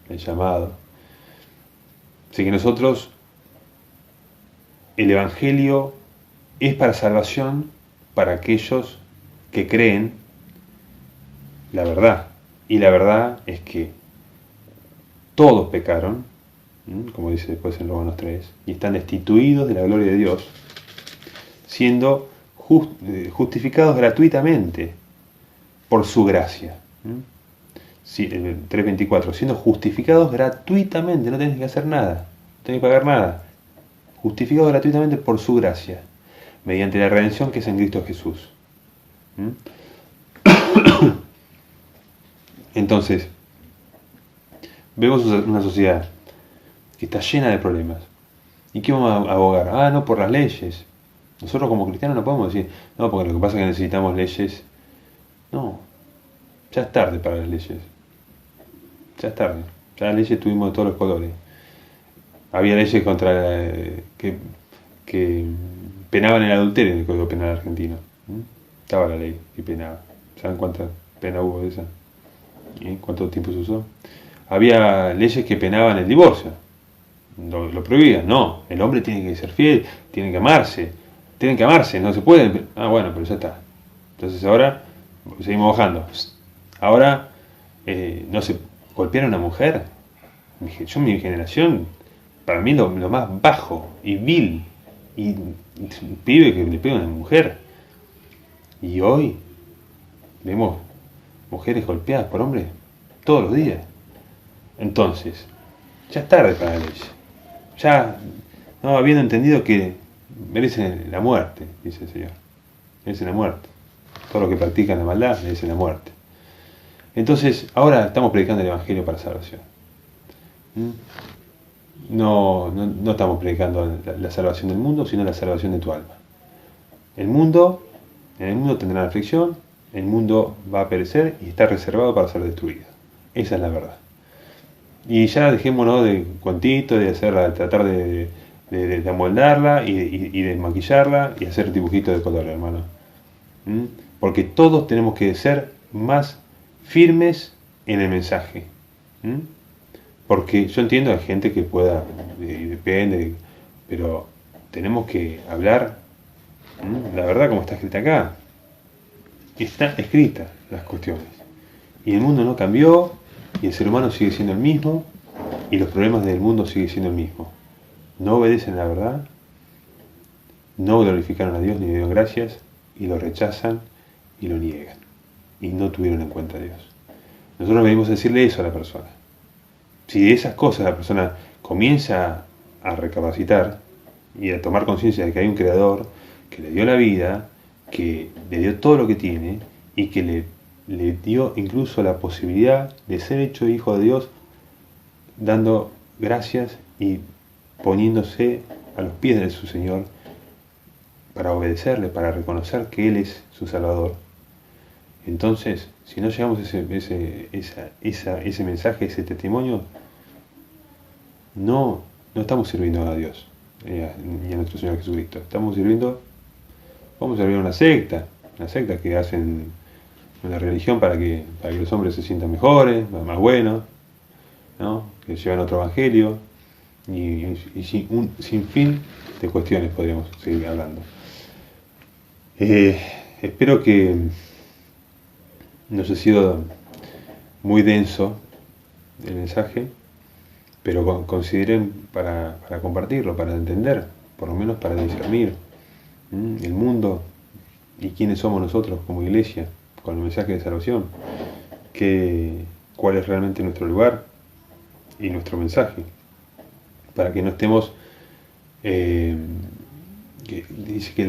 el llamado. Así que nosotros, el Evangelio es para salvación para aquellos que creen la verdad. Y la verdad es que todos pecaron, como dice después en Romanos 3, y están destituidos de la gloria de Dios, siendo justificados gratuitamente por su gracia. Sí, el 3.24, siendo justificados gratuitamente, no tenés que hacer nada, no tenés que pagar nada, justificados gratuitamente por su gracia, mediante la redención que es en Cristo Jesús. Entonces, vemos una sociedad que está llena de problemas. ¿Y qué vamos a abogar? Ah, no, por las leyes. Nosotros como cristianos no podemos decir, no, porque lo que pasa es que necesitamos leyes. No, ya es tarde para las leyes. Ya es tarde. Ya las leyes tuvimos de todos los colores. Había leyes contra que penaban el adulterio en el Código Penal argentino. Estaba la ley y penaba. ¿Saben cuánta pena hubo de esa? ¿Y cuánto tiempo se usó? Había leyes que penaban el divorcio. Lo prohibían. No, el hombre tiene que ser fiel, tiene que amarse. Tienen que amarse, no se puede. Ah, bueno, pero ya está. Entonces ahora seguimos bajando. Ahora no se golpear a una mujer. Yo, mi generación, para mí lo más bajo y vil, y un pibe que le pega a una mujer. Y hoy vemos mujeres golpeadas por hombres todos los días. Entonces, ya es tarde para la ley. Ya, no habiendo entendido que merecen la muerte, dice el Señor. Merecen la muerte. Todos los que practican la maldad merecen la muerte. Entonces, ahora estamos predicando el Evangelio para salvación. No estamos predicando la salvación del mundo, sino la salvación de tu alma. En el mundo tendrán aflicción, el mundo va a perecer y está reservado para ser destruido. Esa es la verdad. Y ya dejémonos de cuentito, de tratar de amoldarla y de maquillarla y hacer dibujitos de color, hermano. Porque todos tenemos que ser más firmes en el mensaje. Porque yo entiendo a gente que pueda, depende, pero tenemos que hablar la verdad como está escrita acá. Está escrita las cuestiones. Y el mundo no cambió, y el ser humano sigue siendo el mismo, y los problemas del mundo siguen siendo el mismo. No obedecen a la verdad, no glorificaron a Dios ni le dieron gracias, y lo rechazan y lo niegan. Y no tuvieron en cuenta a Dios. Nosotros venimos a decirle eso a la persona. Si de esas cosas la persona comienza a recapacitar y a tomar conciencia de que hay un Creador que le dio la vida, que le dio todo lo que tiene y que le dio incluso la posibilidad de ser hecho hijo de Dios, dando gracias y poniéndose a los pies de su Señor para obedecerle, para reconocer que Él es su Salvador. Entonces, si no llevamos ese mensaje, ese testimonio, no estamos sirviendo a Dios y a nuestro Señor Jesucristo. Vamos a servir a una secta que hacen una religión para que los hombres se sientan mejores, más buenos, ¿no? Que llevan otro evangelio y un sinfín de cuestiones podríamos seguir hablando. Espero que no sé, ha sido muy denso el mensaje, pero consideren para compartirlo, para entender, por lo menos para discernir el mundo y quiénes somos nosotros como iglesia con el mensaje de salvación, cuál es realmente nuestro lugar y nuestro mensaje, para que no estemos, dice que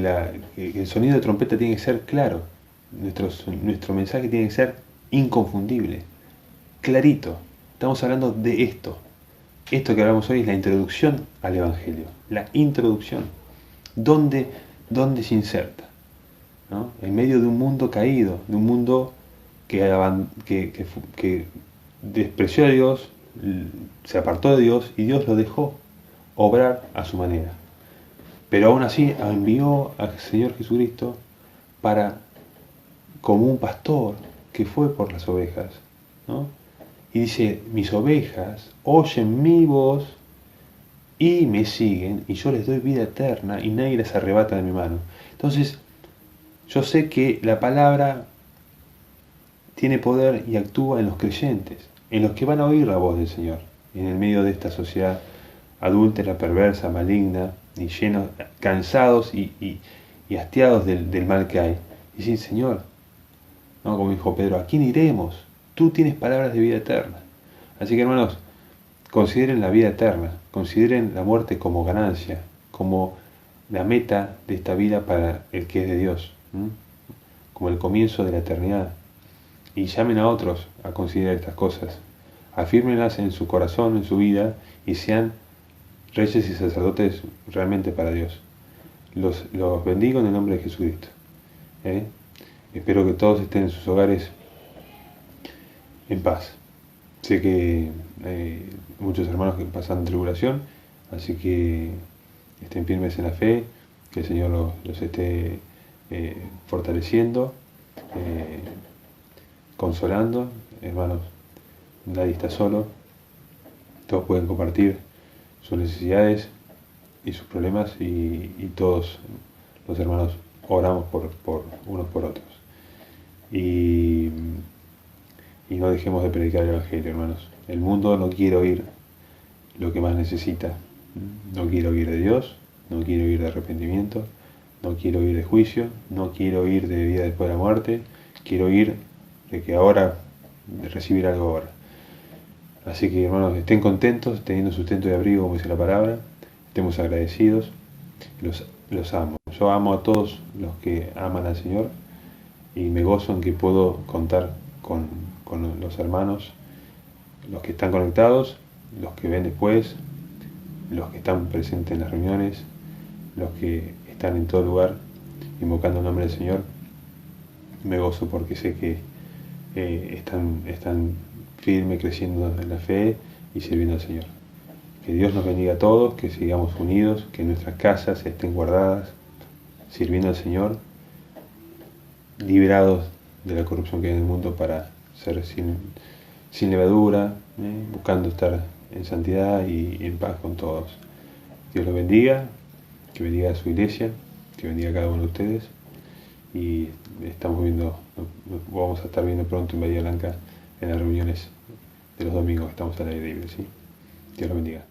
el sonido de trompeta tiene que ser claro, nuestro mensaje tiene que ser inconfundible, clarito. Estamos hablando de esto. Esto que hablamos hoy es la introducción al Evangelio, la introducción. ¿Dónde se inserta? ¿No? En medio de un mundo caído, de un mundo que despreció a Dios, se apartó de Dios y Dios lo dejó obrar a su manera. Pero aún así envió al Señor Jesucristo como un pastor que fue por las ovejas, ¿no? Y dice, mis ovejas oyen mi voz y me siguen, y yo les doy vida eterna y nadie las arrebata de mi mano. Entonces, yo sé que la palabra tiene poder y actúa en los creyentes, en los que van a oír la voz del Señor, en el medio de esta sociedad adúltera, perversa, maligna, y llenos, cansados y hastiados del mal que hay. Y decir, Señor, ¿no? Como dijo Pedro, ¿a quién iremos? Tú tienes palabras de vida eterna. Así que, hermanos, consideren la vida eterna, consideren la muerte como ganancia, como la meta de esta vida para el que es de Dios, como el comienzo de la eternidad. Y llamen a otros a considerar estas cosas. Afírmenlas en su corazón, en su vida, y sean reyes y sacerdotes realmente para Dios. Los bendigo en el nombre de Jesucristo. Espero que todos estén en sus hogares en paz. Sé que hay muchos hermanos que pasan tribulación, así que estén firmes en la fe, que el Señor los esté fortaleciendo, consolando. Hermanos, nadie está solo, todos pueden compartir sus necesidades y sus problemas, y todos los hermanos oramos por unos por otros. Y no dejemos de predicar el Evangelio, hermanos. El mundo no quiere oír lo que más necesita. No quiere oír de Dios, no quiere oír de arrepentimiento, no quiere oír de juicio, no quiere oír de vida después de la muerte, quiere oír de que ahora, de recibir algo ahora. Así que, hermanos, estén contentos, teniendo sustento y abrigo, como dice la palabra, estemos agradecidos, los amo. Yo amo a todos los que aman al Señor y me gozo en que puedo contar con los hermanos, los que están conectados, los que ven después, los que están presentes en las reuniones, los que están en todo lugar invocando el nombre del Señor. Me gozo porque sé que están firmes, creciendo en la fe y sirviendo al Señor. Que Dios nos bendiga a todos, que sigamos unidos, que nuestras casas estén guardadas, sirviendo al Señor, liberados de la corrupción que hay en el mundo para ser sin levadura, buscando estar en santidad y en paz con todos. Dios los bendiga, que bendiga a su iglesia, que bendiga a cada uno de ustedes, y vamos a estar viendo pronto en Bahía Blanca en las reuniones de los domingos que estamos al aire libre, ¿sí? Dios los bendiga.